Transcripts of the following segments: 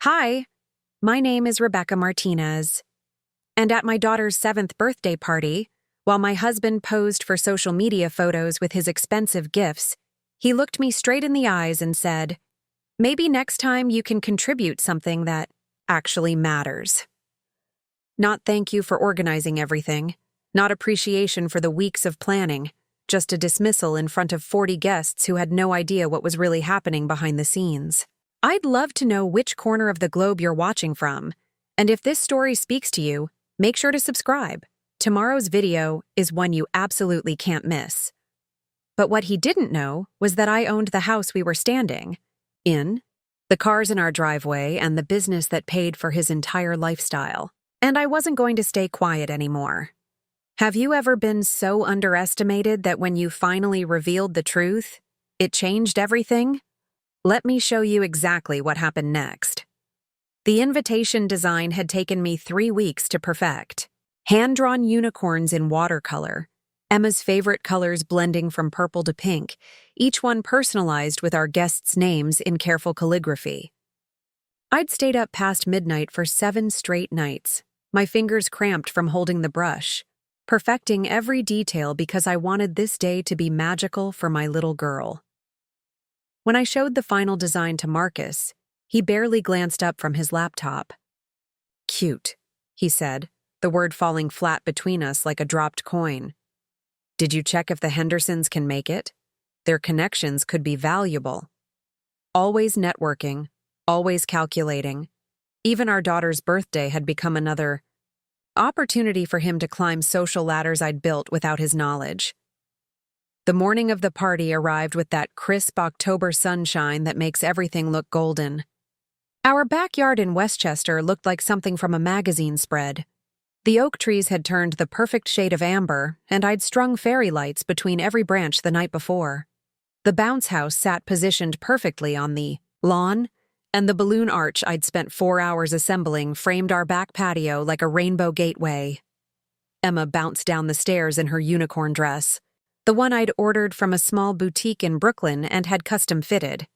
Hi, my name is Rebecca Martinez, and at my daughter's 7th birthday party, while my husband posed for social media photos with his expensive gifts, he looked me straight in the eyes and said, "Maybe next time you can contribute something that actually matters." Not thank you for organizing everything, not appreciation for the weeks of planning, just a dismissal in front of 40 guests who had no idea what was really happening behind the scenes. I'd love to know which corner of the globe you're watching from, and if this story speaks to you, make sure to subscribe. Tomorrow's video is one you absolutely can't miss. But what he didn't know was that I owned the house we were standing in, the cars in our driveway, and the business that paid for his entire lifestyle. And I wasn't going to stay quiet anymore. Have you ever been so underestimated that when you finally revealed the truth, it changed everything? Let me show you exactly what happened next. The invitation design had taken me 3 weeks to perfect. Hand-drawn unicorns in watercolor, Emma's favorite colors blending from purple to pink, each one personalized with our guests' names in careful calligraphy. I'd stayed up past midnight for 7 straight nights, my fingers cramped from holding the brush, perfecting every detail because I wanted this day to be magical for my little girl. When I showed the final design to Marcus, he barely glanced up from his laptop. "Cute," he said, the word falling flat between us like a dropped coin. "Did you check if the Hendersons can make it? Their connections could be valuable." Always networking, always calculating. Even our daughter's birthday had become another opportunity for him to climb social ladders I'd built without his knowledge. The morning of the party arrived with that crisp October sunshine that makes everything look golden. Our backyard in Westchester looked like something from a magazine spread. The oak trees had turned the perfect shade of amber, and I'd strung fairy lights between every branch the night before. The bounce house sat positioned perfectly on the lawn, and the balloon arch I'd spent 4 hours assembling framed our back patio like a rainbow gateway. Emma bounced down the stairs in her unicorn dress, the one I'd ordered from a small boutique in Brooklyn and had custom fitted.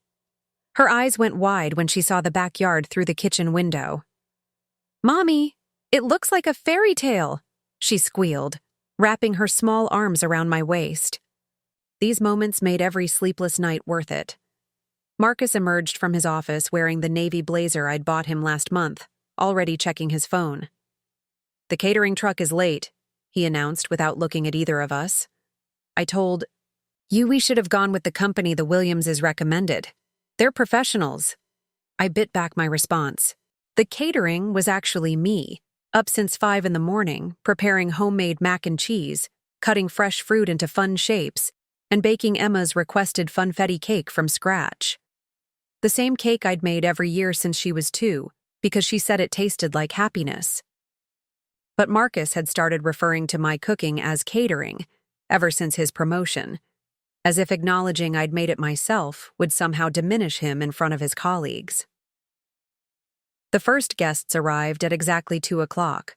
Her eyes went wide when she saw the backyard through the kitchen window. "Mommy, it looks like a fairy tale," she squealed, wrapping her small arms around my waist. These moments made every sleepless night worth it. Marcus emerged from his office wearing the navy blazer I'd bought him last month, already checking his phone. "The catering truck is late," he announced without looking at either of us. I told you we should have gone with the company the Williamses recommended. They're professionals. I bit back my response. The catering was actually me, up since 5 in the morning, preparing homemade mac and cheese, cutting fresh fruit into fun shapes, and baking Emma's requested funfetti cake from scratch. The same cake I'd made every year since she was 2, because she said it tasted like happiness. But Marcus had started referring to my cooking as catering, ever since his promotion, as if acknowledging I'd made it myself would somehow diminish him in front of his colleagues. The first guests arrived at exactly 2 o'clock.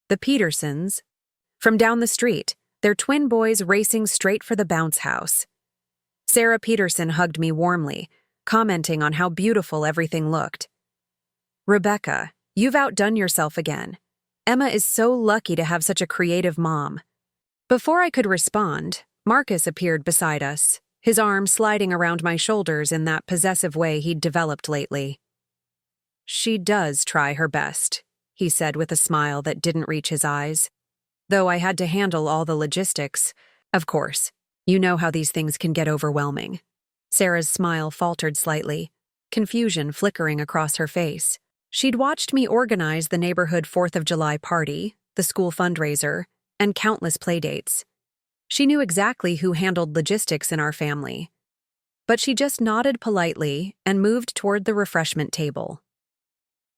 The Petersons, from down the street, their twin boys racing straight for the bounce house. Sarah Peterson hugged me warmly, commenting on how beautiful everything looked. "Rebecca, you've outdone yourself again. Emma is so lucky to have such a creative mom." Before I could respond, Marcus appeared beside us, his arm sliding around my shoulders in that possessive way he'd developed lately. "She does try her best," he said with a smile that didn't reach his eyes. Though I had to handle all the logistics. Of course, you know how these things can get overwhelming. Sarah's smile faltered slightly, confusion flickering across her face. She'd watched me organize the neighborhood 4th of July party, the school fundraiser, and countless playdates. She knew exactly who handled logistics in our family. But she just nodded politely and moved toward the refreshment table.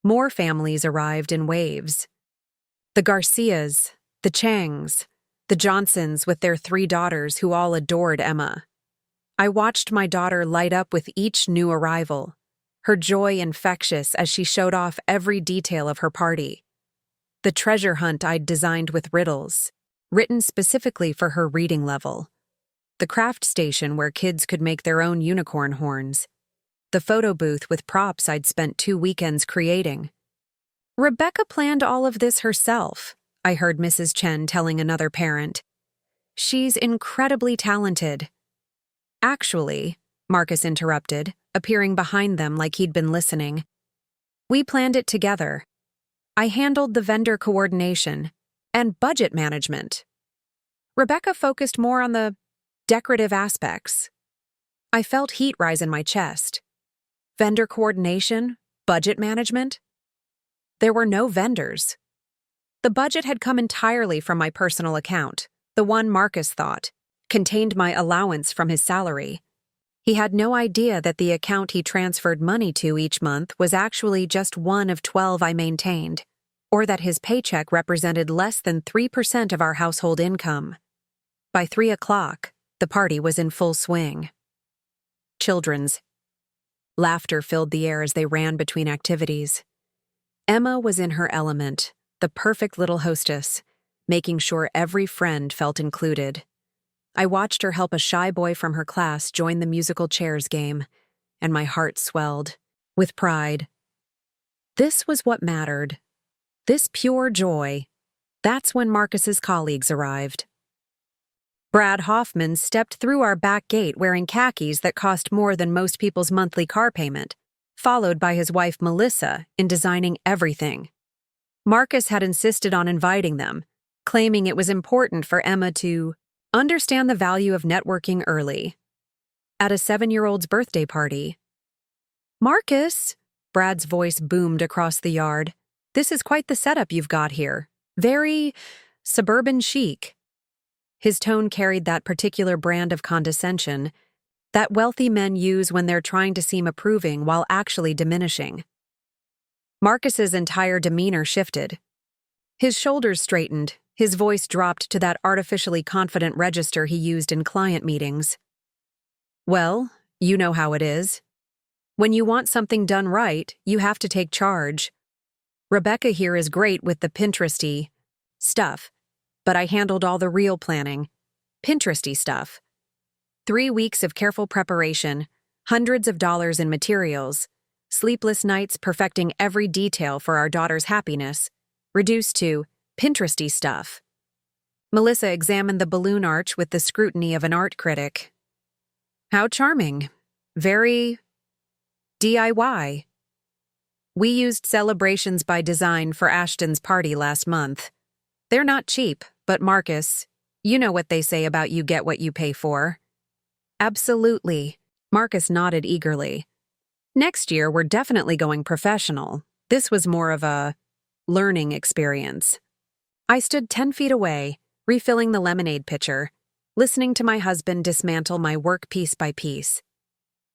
More families arrived in waves. The Garcias, the Changs, the Johnsons with their 3 daughters who all adored Emma. I watched my daughter light up with each new arrival, her joy infectious as she showed off every detail of her party. The treasure hunt I'd designed with riddles, written specifically for her reading level. The craft station where kids could make their own unicorn horns. the photo booth with props I'd spent 2 weekends creating. Rebecca planned all of this herself, I heard Mrs. Chen telling another parent. She's incredibly talented. Actually, Marcus interrupted, appearing behind them like he'd been listening. We planned it together. I handled the vendor coordination and budget management. Rebecca focused more on the decorative aspects. I felt heat rise in my chest. Vendor coordination? Budget management? There were no vendors. The budget had come entirely from my personal account, the one Marcus thought contained my allowance from his salary. He had no idea that the account he transferred money to each month was actually just one of 12 I maintained, or that his paycheck represented less than 3% of our household income. By 3 o'clock, the party was in full swing. Children's laughter filled the air as they ran between activities. Emma was in her element, the perfect little hostess, making sure every friend felt included. I watched her help a shy boy from her class join the musical chairs game, and my heart swelled with pride. This was what mattered. This pure joy. That's when Marcus's colleagues arrived. Brad Hoffman stepped through our back gate wearing khakis that cost more than most people's monthly car payment, followed by his wife Melissa in designing everything. Marcus had insisted on inviting them, claiming it was important for Emma to understand the value of networking early. At a 7-year-old's birthday party. Marcus, Brad's voice boomed across the yard. This is quite the setup you've got here. Very suburban chic. His tone carried that particular brand of condescension that wealthy men use when they're trying to seem approving while actually diminishing. Marcus's entire demeanor shifted. His shoulders straightened, his voice dropped to that artificially confident register he used in client meetings. Well, you know how it is. When you want something done right, you have to take charge. Rebecca here is great with the Pinteresty stuff, but I handled all the real planning. Pinteresty stuff. 3 weeks of careful preparation, hundreds of dollars in materials, sleepless nights perfecting every detail for our daughter's happiness, reduced to Pinteresty stuff. Melissa examined the balloon arch with the scrutiny of an art critic. How charming. Very DIY. We used Celebrations by Design for Ashton's party last month. They're not cheap, but Marcus, you know what they say about you get what you pay for. Absolutely. Marcus nodded eagerly. Next year, we're definitely going professional. This was more of a learning experience. I stood 10 feet away, refilling the lemonade pitcher, listening to my husband dismantle my work piece by piece.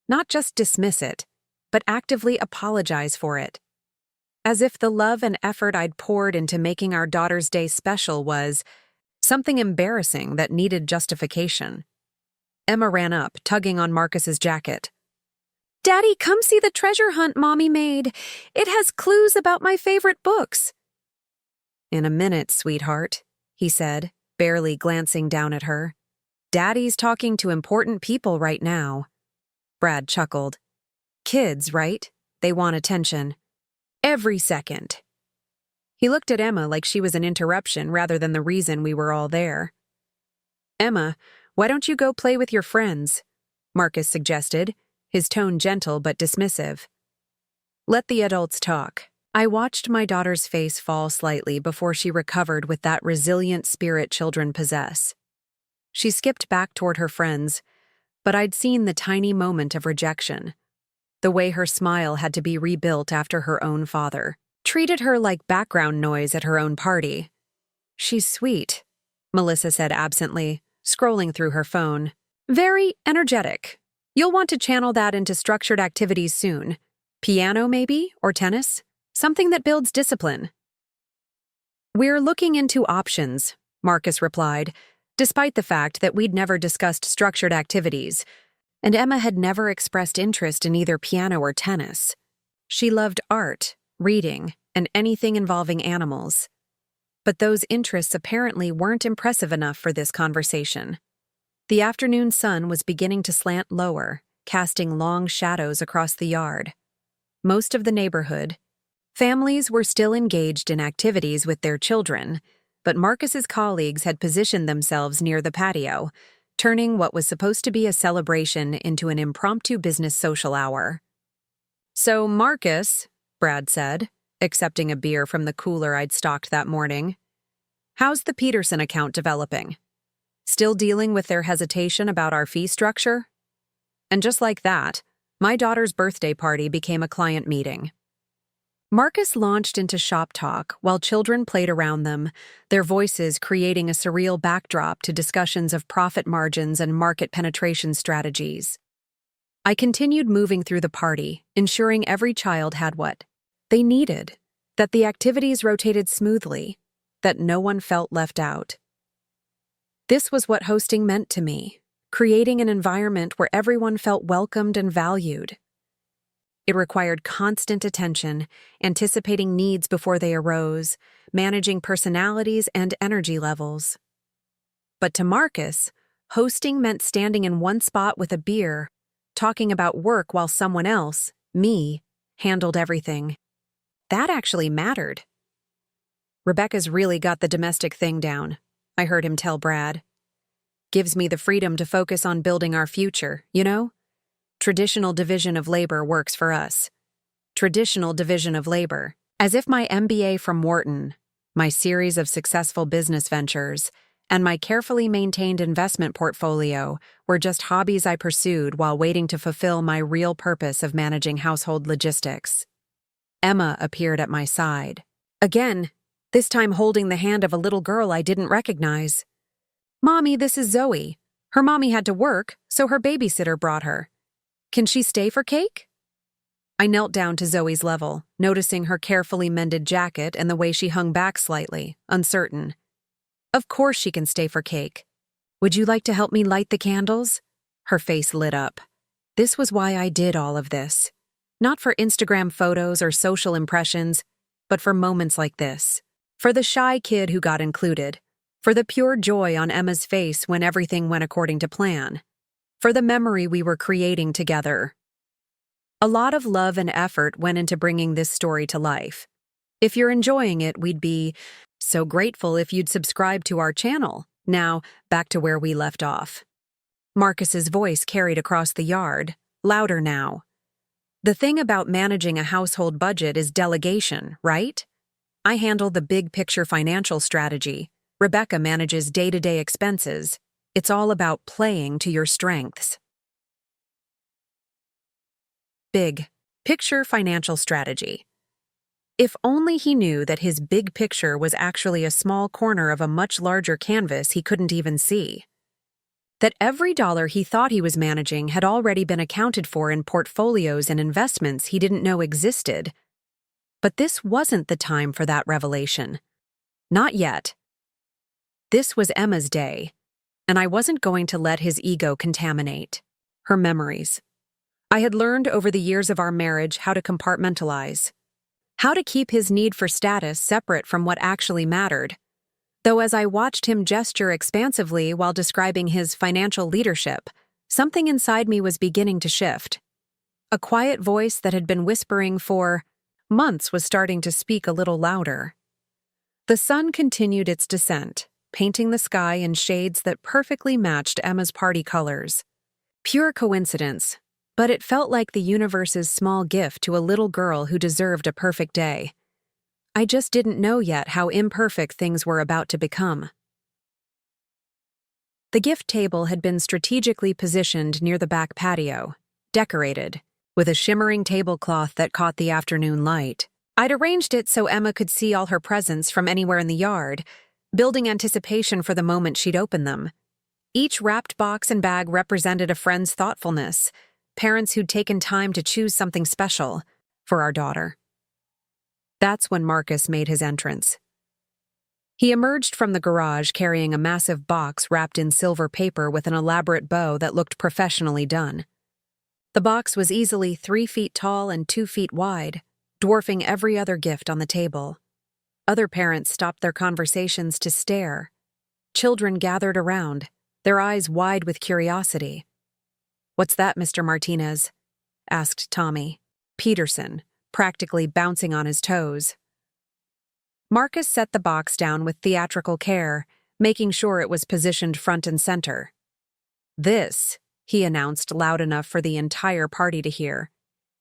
Not just dismiss it, but actively apologize for it. As if the love and effort I'd poured into making our daughter's day special was something embarrassing that needed justification. Emma ran up, tugging on Marcus's jacket. Daddy, come see the treasure hunt Mommy made. It has clues about my favorite books. In a minute, sweetheart, he said, barely glancing down at her. Daddy's talking to important people right now. Brad chuckled. Kids, right? They want attention. Every second. He looked at Emma like she was an interruption rather than the reason we were all there. Emma, why don't you go play with your friends? Marcus suggested, his tone gentle but dismissive. Let the adults talk. I watched my daughter's face fall slightly before she recovered with that resilient spirit children possess. She skipped back toward her friends, but I'd seen the tiny moment of rejection. The way her smile had to be rebuilt after her own father treated her like background noise at her own party. She's sweet, Melissa said absently, scrolling through her phone. Very energetic. You'll want to channel that into structured activities soon. Piano, maybe, or tennis? Something that builds discipline. We're looking into options, Marcus replied, despite the fact that we'd never discussed structured activities, and Emma had never expressed interest in either piano or tennis. She loved art, reading, and anything involving animals. But those interests apparently weren't impressive enough for this conversation. The afternoon sun was beginning to slant lower, casting long shadows across the yard. Most of the neighborhood, families were still engaged in activities with their children, but Marcus's colleagues had positioned themselves near the patio, turning what was supposed to be a celebration into an impromptu business social hour. "So, Marcus," Brad said, accepting a beer from the cooler I'd stocked that morning, "how's the Peterson account developing? Still dealing with their hesitation about our fee structure?" And just like that, my daughter's birthday party became a client meeting. Marcus launched into shop talk while children played around them, their voices creating a surreal backdrop to discussions of profit margins and market penetration strategies. I continued moving through the party, ensuring every child had what they needed, that the activities rotated smoothly, that no one felt left out. This was what hosting meant to me, creating an environment where everyone felt welcomed and valued. It required constant attention, anticipating needs before they arose, managing personalities and energy levels. But to Marcus, hosting meant standing in one spot with a beer, talking about work while someone else, me, handled everything. That actually mattered. "Rebecca's really got the domestic thing down," I heard him tell Brad. "Gives me the freedom to focus on building our future, you know? Traditional division of labor works for us. Traditional division of labor. As if my MBA from Wharton, my series of successful business ventures, and my carefully maintained investment portfolio were just hobbies I pursued while waiting to fulfill my real purpose of managing household logistics." Emma appeared at my side. Again, this time holding the hand of a little girl I didn't recognize. "Mommy, this is Zoe. Her mommy had to work, so her babysitter brought her. Can she stay for cake?" I knelt down to Zoe's level, noticing her carefully mended jacket and the way she hung back slightly, uncertain. "Of course she can stay for cake. Would you like to help me light the candles?" Her face lit up. This was why I did all of this. Not for Instagram photos or social impressions, but for moments like this. For the shy kid who got included. For the pure joy on Emma's face when everything went according to plan. For the memory we were creating together. A lot of love and effort went into bringing this story to life. If you're enjoying it, we'd be so grateful if you'd subscribe to our channel. Now, back to where we left off. Marcus's voice carried across the yard, louder now. "The thing about managing a household budget is delegation, right? I handle the big picture financial strategy. Rebecca manages day-to-day expenses. It's all about playing to your strengths." Big picture financial strategy. If only he knew that his big picture was actually a small corner of a much larger canvas he couldn't even see. That every dollar he thought he was managing had already been accounted for in portfolios and investments he didn't know existed. But this wasn't the time for that revelation. Not yet. This was Emma's day, and I wasn't going to let his ego contaminate her memories. I had learned over the years of our marriage how to compartmentalize, how to keep his need for status separate from what actually mattered. Though as I watched him gesture expansively while describing his financial leadership, something inside me was beginning to shift. A quiet voice that had been whispering for months was starting to speak a little louder. The sun continued its descent, painting the sky in shades that perfectly matched Emma's party colors. Pure coincidence, but it felt like the universe's small gift to a little girl who deserved a perfect day. I just didn't know yet how imperfect things were about to become. The gift table had been strategically positioned near the back patio, decorated, with a shimmering tablecloth that caught the afternoon light. I'd arranged it so Emma could see all her presents from anywhere in the yard, building anticipation for the moment she'd open them. Each wrapped box and bag represented a friend's thoughtfulness, parents who'd taken time to choose something special for our daughter. That's when Marcus made his entrance. He emerged from the garage carrying a massive box wrapped in silver paper with an elaborate bow that looked professionally done. The box was easily 3 feet tall and 2 feet wide, dwarfing every other gift on the table. Other parents stopped their conversations to stare. Children gathered around, their eyes wide with curiosity. "What's that, Mr. Martinez?" asked Tommy Peterson, practically bouncing on his toes. Marcus set the box down with theatrical care, making sure it was positioned front and center. "This," he announced loud enough for the entire party to hear,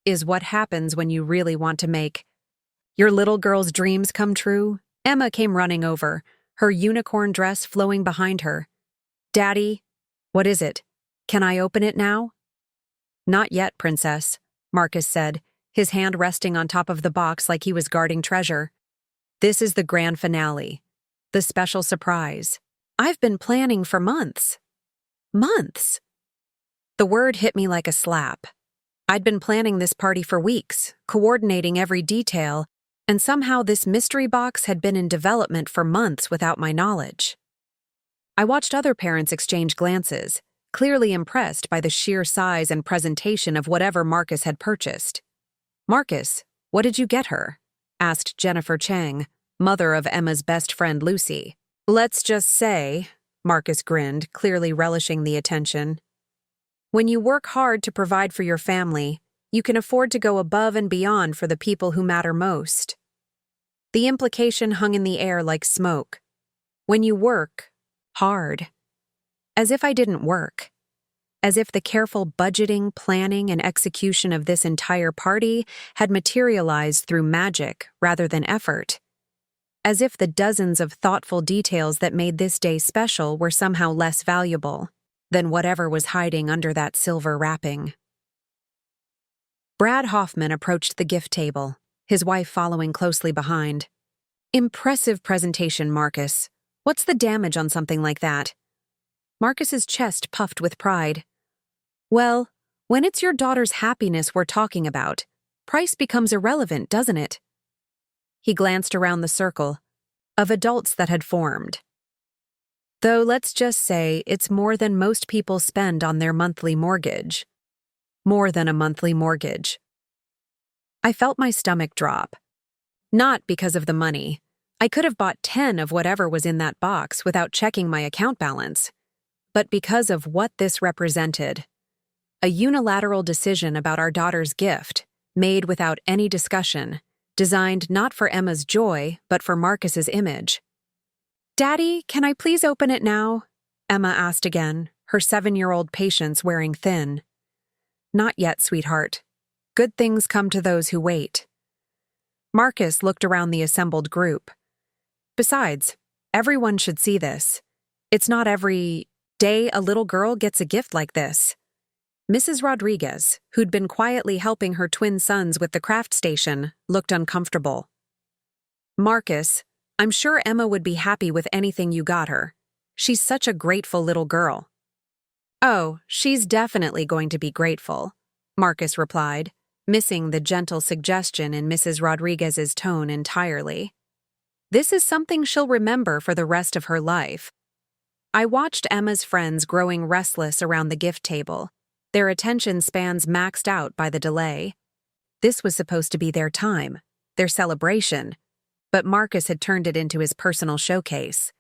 "is what happens when you really want to make your little girl's dreams come true." Emma came running over, her unicorn dress flowing behind her. "Daddy, what is it? Can I open it now?" "Not yet, Princess," Marcus said, his hand resting on top of the box like he was guarding treasure. "This is the grand finale, the special surprise. I've been planning for months." Months? The word hit me like a slap. I'd been planning this party for weeks, coordinating every detail, and somehow this mystery box had been in development for months without my knowledge. I watched other parents exchange glances, clearly impressed by the sheer size and presentation of whatever Marcus had purchased. "Marcus, what did you get her?" asked Jennifer Chang, mother of Emma's best friend Lucy. "Let's just say," Marcus grinned, clearly relishing the attention, "when you work hard to provide for your family, you can afford to go above and beyond for the people who matter most." The implication hung in the air like smoke. When you work hard. As if I didn't work. As if the careful budgeting, planning, and execution of this entire party had materialized through magic rather than effort. As if the dozens of thoughtful details that made this day special were somehow less valuable than whatever was hiding under that silver wrapping. Brad Hoffman approached the gift table, his wife following closely behind. "Impressive presentation, Marcus. What's the damage on something like that?" Marcus's chest puffed with pride. "Well, when it's your daughter's happiness we're talking about, price becomes irrelevant, doesn't it?" He glanced around the circle of adults that had formed. "Though let's just say it's more than most people spend on their monthly mortgage. More than a monthly mortgage." I felt my stomach drop. Not because of the money. I could have bought 10 of whatever was in that box without checking my account balance. But because of what this represented. A unilateral decision about our daughter's gift, made without any discussion, designed not for Emma's joy, but for Marcus's image. "Daddy, can I please open it now?" Emma asked again, her 7-year-old patience wearing thin. "Not yet, sweetheart. Good things come to those who wait." Marcus looked around the assembled group. "Besides, everyone should see this. It's not every day a little girl gets a gift like this." Mrs. Rodriguez, who'd been quietly helping her twin sons with the craft station, looked uncomfortable. "Marcus, I'm sure Emma would be happy with anything you got her. She's such a grateful little girl." "Oh, she's definitely going to be grateful," Marcus replied, missing the gentle suggestion in Mrs. Rodriguez's tone entirely. "This is something she'll remember for the rest of her life." I watched Emma's friends growing restless around the gift table, their attention spans maxed out by the delay. This was supposed to be their time, their celebration, but Marcus had turned it into his personal showcase.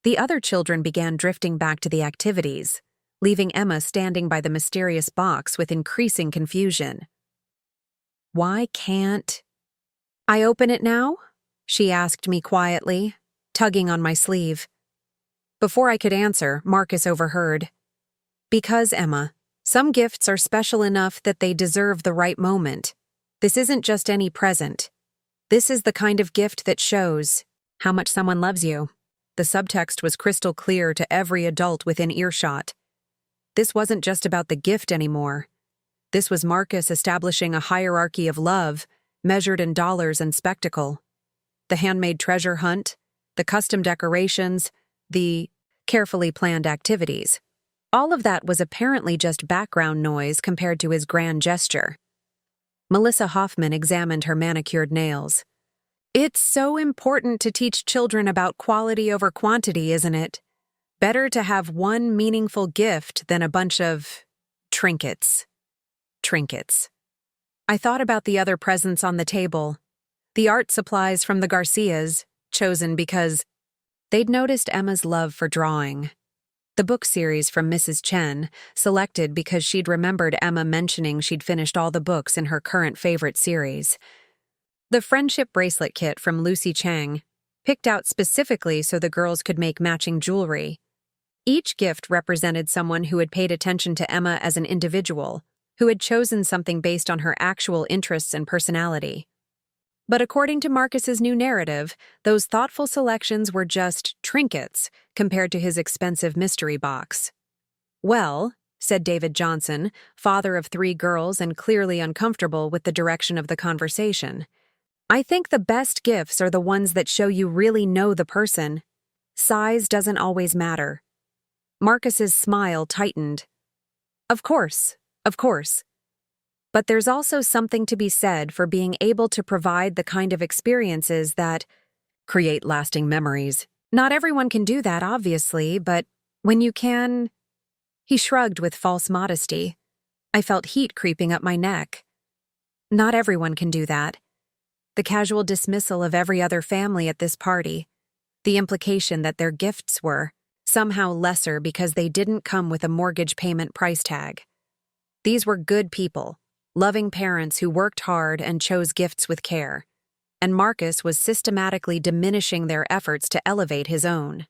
The other children began drifting back to the activities, leaving Emma standing by the mysterious box with increasing confusion. "Why can't I open it now?" she asked me quietly, tugging on my sleeve. Before I could answer, Marcus overheard. "Because, Emma, some gifts are special enough that they deserve the right moment. This isn't just any present. This is the kind of gift that shows how much someone loves you." The subtext was crystal clear to every adult within earshot. This wasn't just about the gift anymore. This was Marcus establishing a hierarchy of love, measured in dollars and spectacle. The handmade treasure hunt, the custom decorations, the carefully planned activities. All of that was apparently just background noise compared to his grand gesture. Melissa Hoffman examined her manicured nails. "It's so important to teach children about quality over quantity, isn't it? Better to have one meaningful gift than a bunch of trinkets." Trinkets. I thought about the other presents on the table. The art supplies from the Garcias, chosen because they'd noticed Emma's love for drawing. The book series from Mrs. Chen, selected because she'd remembered Emma mentioning she'd finished all the books in her current favorite series. The friendship bracelet kit from Lucy Chang, picked out specifically so the girls could make matching jewelry. Each gift represented someone who had paid attention to Emma as an individual, who had chosen something based on her actual interests and personality. But according to Marcus's new narrative, those thoughtful selections were just trinkets compared to his expensive mystery box. "Well," said David Johnson, father of 3 girls and clearly uncomfortable with the direction of the conversation, "I think the best gifts are the ones that show you really know the person. Size doesn't always matter." Marcus's smile tightened. Of course. But there's also something to be said for being able to provide the kind of experiences that create lasting memories. Not everyone can do that, obviously, but when you can... He shrugged with false modesty. I felt heat creeping up my neck. Not everyone can do that. The casual dismissal of every other family at this party. The implication that their gifts were somehow lesser because they didn't come with a mortgage payment price tag. These were good people, loving parents who worked hard and chose gifts with care, and Marcus was systematically diminishing their efforts to elevate his own.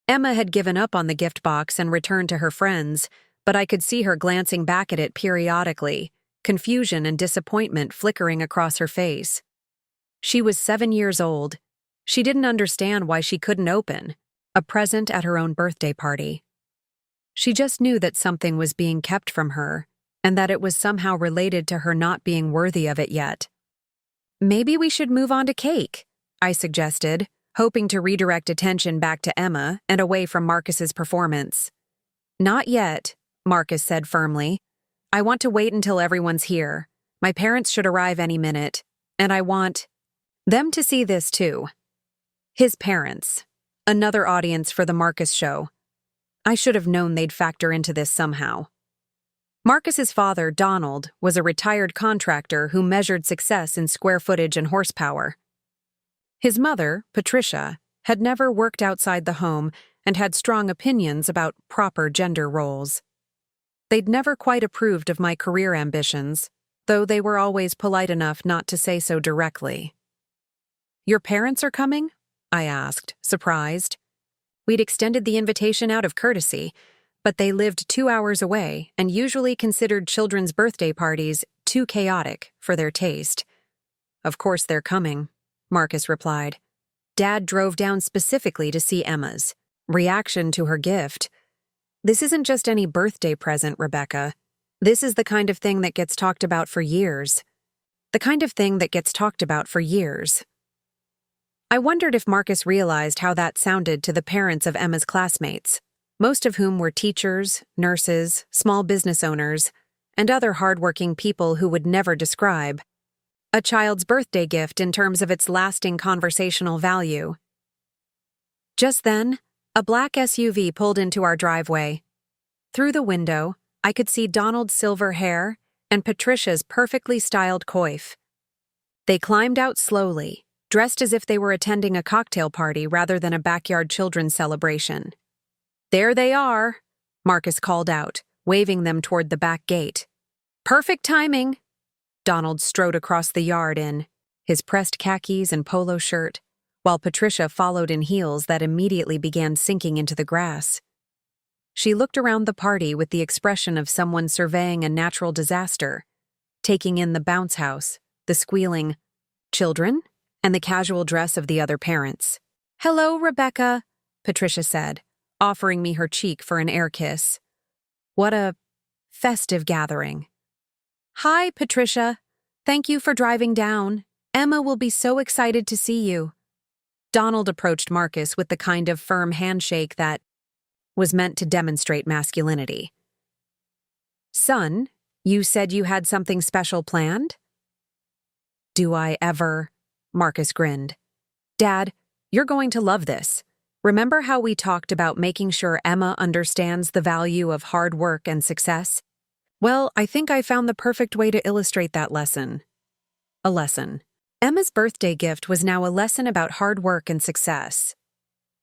Emma had given up on the gift box and returned to her friends, but I could see her glancing back at it periodically, confusion and disappointment flickering across her face. She was 7 years old. She didn't understand why she couldn't open a present at her own birthday party. She just knew that something was being kept from her, and that it was somehow related to her not being worthy of it yet. "Maybe we should move on to cake," I suggested, hoping to redirect attention back to Emma and away from Marcus's performance. "Not yet," Marcus said firmly. "I want to wait until everyone's here. My parents should arrive any minute, and I want them to see this too." His parents. Another audience for the Marcus show. I should have known they'd factor into this somehow. Marcus's father, Donald, was a retired contractor who measured success in square footage and horsepower. His mother, Patricia, had never worked outside the home and had strong opinions about proper gender roles. They'd never quite approved of my career ambitions, though they were always polite enough not to say so directly. "Your parents are coming?" I asked, surprised. We'd extended the invitation out of courtesy, but they lived 2 hours away and usually considered children's birthday parties too chaotic for their taste. "Of course they're coming," Marcus replied. "Dad drove down specifically to see Emma's reaction to her gift. This isn't just any birthday present, Rebecca. This is the kind of thing that gets talked about for years. The kind of thing that gets talked about for years." I wondered if Marcus realized how that sounded to the parents of Emma's classmates, most of whom were teachers, nurses, small business owners, and other hardworking people who would never describe a child's birthday gift in terms of its lasting conversational value. Just then, a black SUV pulled into our driveway. Through the window, I could see Donald's silver hair and Patricia's perfectly styled coif. They climbed out slowly, dressed as if they were attending a cocktail party rather than a backyard children's celebration. "There they are," Marcus called out, waving them toward the back gate. "Perfect timing." Donald strode across the yard in his pressed khakis and polo shirt, while Patricia followed in heels that immediately began sinking into the grass. She looked around the party with the expression of someone surveying a natural disaster, taking in the bounce house, the squealing children, and the casual dress of the other parents. "Hello, Rebecca," Patricia said, offering me her cheek for an air kiss. What a festive gathering. "Hi, Patricia. Thank you for driving down. Emma will be so excited to see you." Donald approached Marcus with the kind of firm handshake that was meant to demonstrate masculinity. "Son, you said you had something special planned?" "Do I ever?" Marcus grinned. "Dad, you're going to love this. Remember how we talked about making sure Emma understands the value of hard work and success? Well, I think I found the perfect way to illustrate that lesson. A lesson. Emma's birthday gift was now a lesson about hard work and success.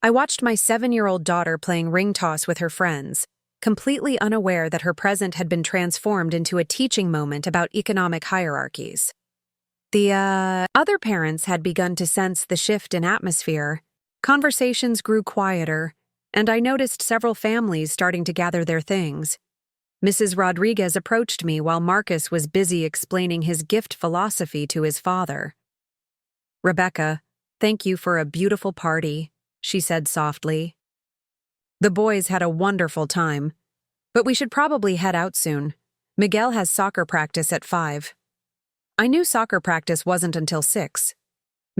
I watched my 7-year-old daughter playing ring toss with her friends, completely unaware that her present had been transformed into a teaching moment about economic hierarchies. The other parents had begun to sense the shift in atmosphere. Conversations grew quieter, and I noticed several families starting to gather their things. Mrs. Rodriguez approached me while Marcus was busy explaining his gift philosophy to his father. "Rebecca, thank you for a beautiful party," she said softly. "The boys had a wonderful time, but we should probably head out soon. Miguel has soccer practice at 5. I knew soccer practice wasn't until 6.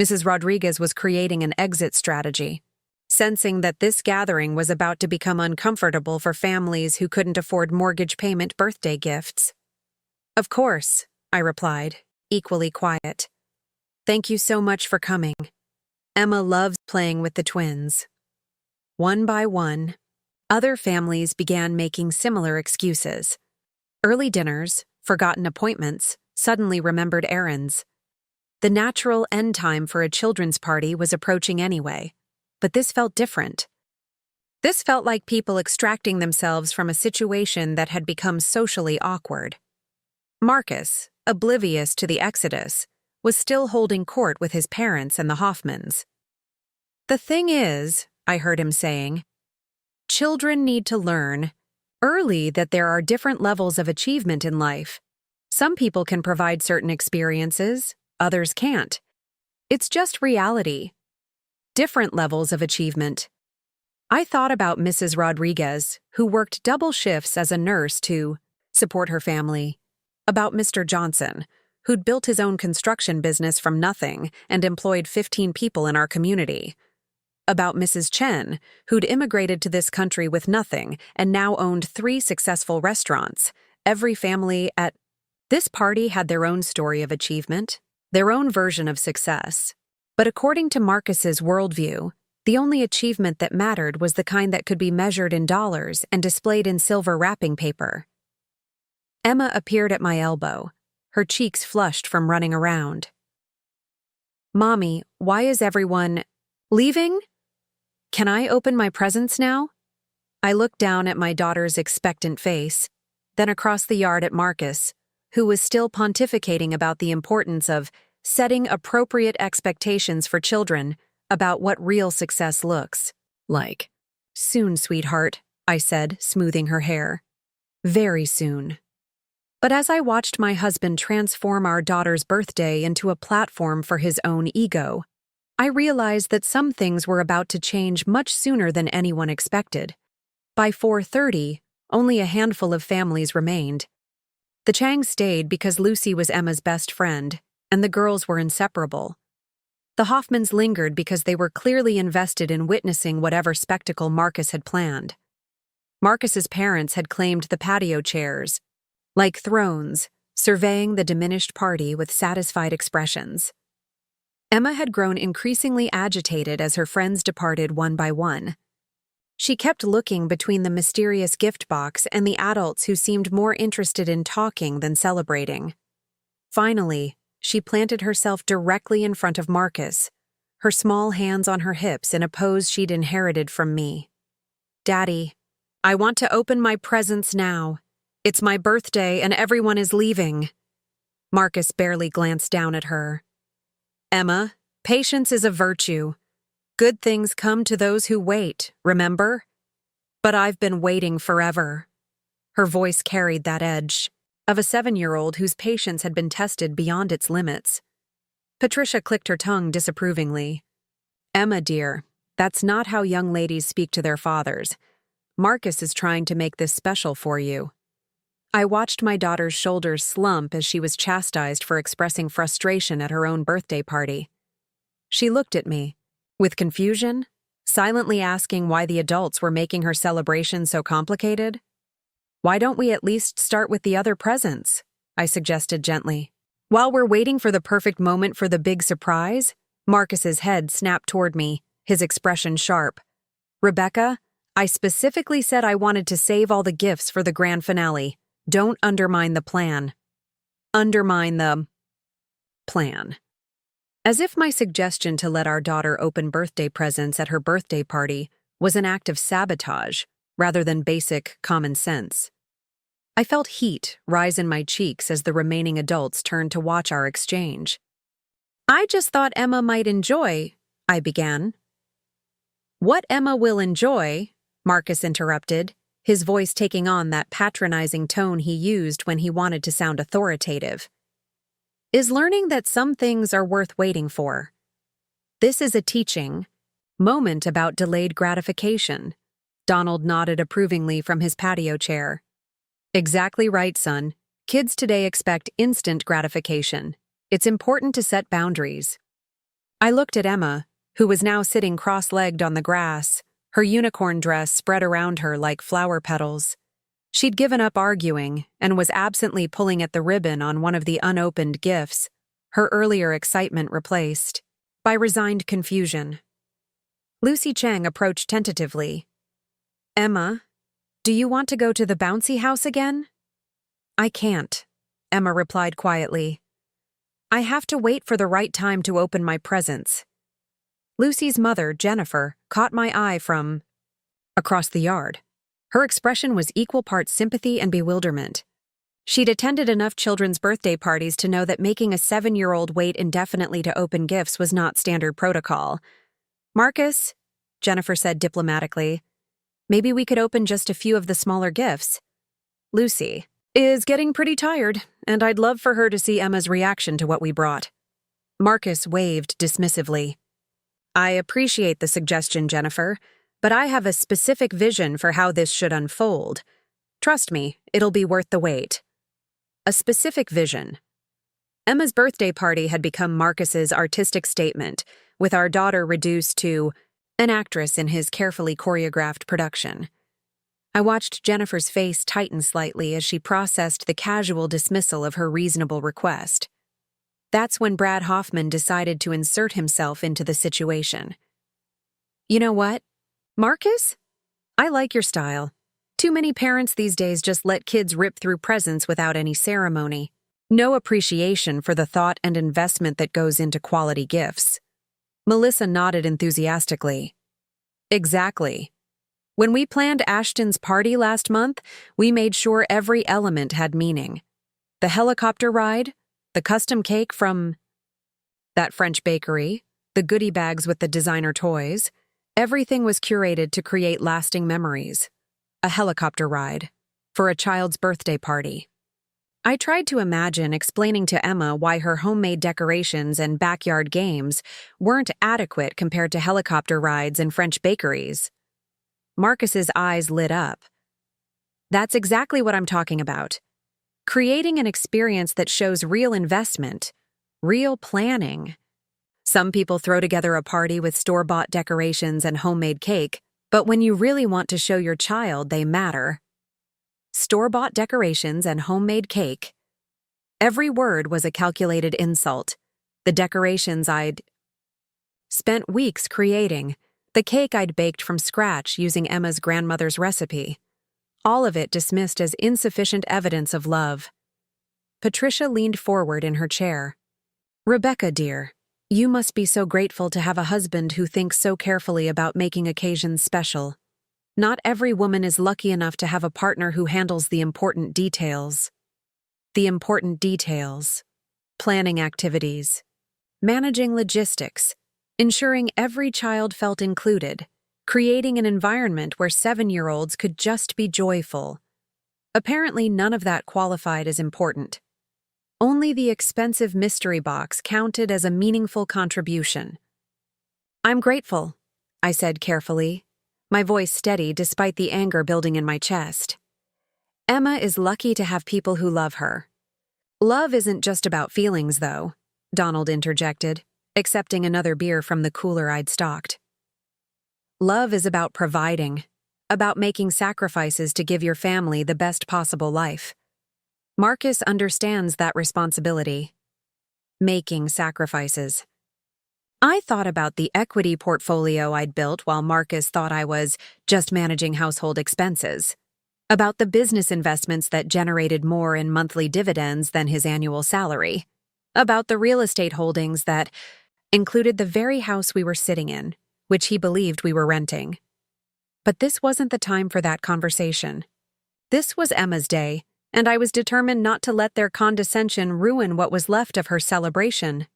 Mrs. Rodriguez was creating an exit strategy, sensing that this gathering was about to become uncomfortable for families who couldn't afford mortgage payment birthday gifts. "Of course," I replied, equally quiet. "Thank you so much for coming. Emma loves playing with the twins." One by one, other families began making similar excuses. Early dinners, forgotten appointments, suddenly remembered errands. The natural end time for a children's party was approaching anyway, but this felt different. This felt like people extracting themselves from a situation that had become socially awkward. Marcus, oblivious to the exodus, was still holding court with his parents and the Hoffmans. "The thing is," I heard him saying, "children need to learn early that there are different levels of achievement in life. Some people can provide certain experiences, others can't. It's just reality. Different levels of achievement." I thought about Mrs. Rodriguez, who worked double shifts as a nurse to support her family. About Mr. Johnson, who'd built his own construction business from nothing and employed 15 people in our community. About Mrs. Chen, who'd immigrated to this country with nothing and now owned 3 successful restaurants. Every family at this party had their own story of achievement, their own version of success. But according to Marcus's worldview, the only achievement that mattered was the kind that could be measured in dollars and displayed in silver wrapping paper. Emma appeared at my elbow, her cheeks flushed from running around. "Mommy, why is everyone leaving? Can I open my presents now?" I looked down at my daughter's expectant face, then across the yard at Marcus, who was still pontificating about the importance of setting appropriate expectations for children about what real success looks like. "Soon, sweetheart," I said, smoothing her hair. "Very soon." But as I watched my husband transform our daughter's birthday into a platform for his own ego, I realized that some things were about to change much sooner than anyone expected. By 4:30, only a handful of families remained. The Changs stayed because Lucy was Emma's best friend, and the girls were inseparable. The Hoffmans lingered because they were clearly invested in witnessing whatever spectacle Marcus had planned. Marcus's parents had claimed the patio chairs, like thrones, surveying the diminished party with satisfied expressions. Emma had grown increasingly agitated as her friends departed one by one. She kept looking between the mysterious gift box and the adults who seemed more interested in talking than celebrating. Finally, she planted herself directly in front of Marcus, her small hands on her hips in a pose she'd inherited from me. "Daddy, I want to open my presents now. It's my birthday and everyone is leaving." Marcus barely glanced down at her. "Emma, patience is a virtue. Good things come to those who wait, remember? But I've been waiting forever." Her voice carried that edge of a 7-year-old whose patience had been tested beyond its limits. Patricia clicked her tongue disapprovingly. "Emma, dear, that's not how young ladies speak to their fathers. Marcus is trying to make this special for you." I watched my daughter's shoulders slump as she was chastised for expressing frustration at her own birthday party. She looked at me, with confusion, silently asking why the adults were making her celebration so complicated. "Why don't we at least start with the other presents?" I suggested gently. While we're waiting for the perfect moment for the big surprise, Marcus's head snapped toward me, his expression sharp. "Rebecca, I specifically said I wanted to save all the gifts for the grand finale. Don't undermine the plan." "Undermine the plan." As if my suggestion to let our daughter open birthday presents at her birthday party was an act of sabotage rather than basic common sense. I felt heat rise in my cheeks as the remaining adults turned to watch our exchange. "I just thought Emma might enjoy," I began. "What Emma will enjoy," Marcus interrupted, his voice taking on that patronizing tone he used when he wanted to sound authoritative, "is learning that some things are worth waiting for. This is a teaching moment about delayed gratification." Donald nodded approvingly from his patio chair. "Exactly right, son. Kids today expect instant gratification. It's important to set boundaries." I looked at Emma, who was now sitting cross-legged on the grass, her unicorn dress spread around her like flower petals. She'd given up arguing and was absently pulling at the ribbon on one of the unopened gifts, her earlier excitement replaced by resigned confusion. Lucy Chang approached tentatively. "Emma, do you want to go to the bouncy house again?" "I can't," Emma replied quietly. "I have to wait for the right time to open my presents." Lucy's mother, Jennifer, caught my eye from across the yard. Her expression was equal parts sympathy and bewilderment. She'd attended enough children's birthday parties to know that making a 7-year-old wait indefinitely to open gifts was not standard protocol. "Marcus," Jennifer said diplomatically, "maybe we could open just a few of the smaller gifts. Lucy is getting pretty tired, and I'd love for her to see Emma's reaction to what we brought." Marcus waved dismissively. "I appreciate the suggestion, Jennifer, but I have a specific vision for how this should unfold. Trust me, it'll be worth the wait." A specific vision. Emma's birthday party had become Marcus's artistic statement, with our daughter reduced to an actress in his carefully choreographed production. I watched Jennifer's face tighten slightly as she processed the casual dismissal of her reasonable request. That's when Brad Hoffman decided to insert himself into the situation. "You know what, Marcus? I like your style. Too many parents these days just let kids rip through presents without any ceremony. No appreciation for the thought and investment that goes into quality gifts." Melissa nodded enthusiastically. "Exactly. When we planned Ashton's party last month, we made sure every element had meaning. The helicopter ride, the custom cake from that French bakery, the goodie bags with the designer toys, everything was curated to create lasting memories. A helicopter ride for a child's birthday party." I tried to imagine explaining to Emma why her homemade decorations and backyard games weren't adequate compared to helicopter rides and French bakeries. Marcus's eyes lit up. "That's exactly what I'm talking about. Creating an experience that shows real investment, real planning. Some people throw together a party with store-bought decorations and homemade cake, but when you really want to show your child they matter. Store-bought decorations and homemade cake." Every word was a calculated insult. The decorations I'd spent weeks creating, the cake I'd baked from scratch using Emma's grandmother's recipe. All of it dismissed as insufficient evidence of love. Patricia leaned forward in her chair. "Rebecca, dear, you must be so grateful to have a husband who thinks so carefully about making occasions special. Not every woman is lucky enough to have a partner who handles the important details." The important details. Planning activities. Managing logistics. Ensuring every child felt included. Creating an environment where 7-year-olds could just be joyful. Apparently, none of that qualified as important. Only the expensive mystery box counted as a meaningful contribution. "I'm grateful," I said carefully, my voice steady despite the anger building in my chest. "Emma is lucky to have people who love her." "Love isn't just about feelings, though," Donald interjected, accepting another beer from the cooler I'd stocked. "Love is about providing, about making sacrifices to give your family the best possible life. Marcus understands that responsibility. Making sacrifices." I thought about the equity portfolio I'd built while Marcus thought I was just managing household expenses. About the business investments that generated more in monthly dividends than his annual salary. About the real estate holdings that included the very house we were sitting in, which he believed we were renting. But this wasn't the time for that conversation. This was Emma's day, and I was determined not to let their condescension ruin what was left of her celebration.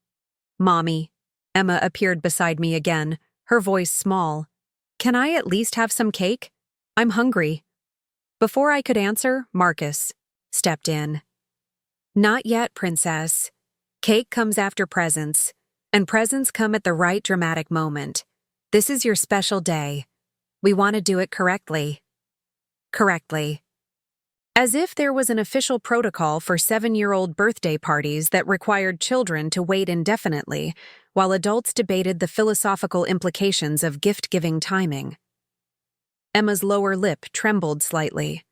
"Mommy," Emma appeared beside me again, her voice small. "Can I at least have some cake? I'm hungry." Before I could answer, Marcus stepped in. "Not yet, princess. Cake comes after presents, and presents come at the right dramatic moment. This is your special day. We want to do it correctly." Correctly. As if there was an official protocol for 7-year-old birthday parties that required children to wait indefinitely, while adults debated the philosophical implications of gift-giving timing. Emma's lower lip trembled slightly.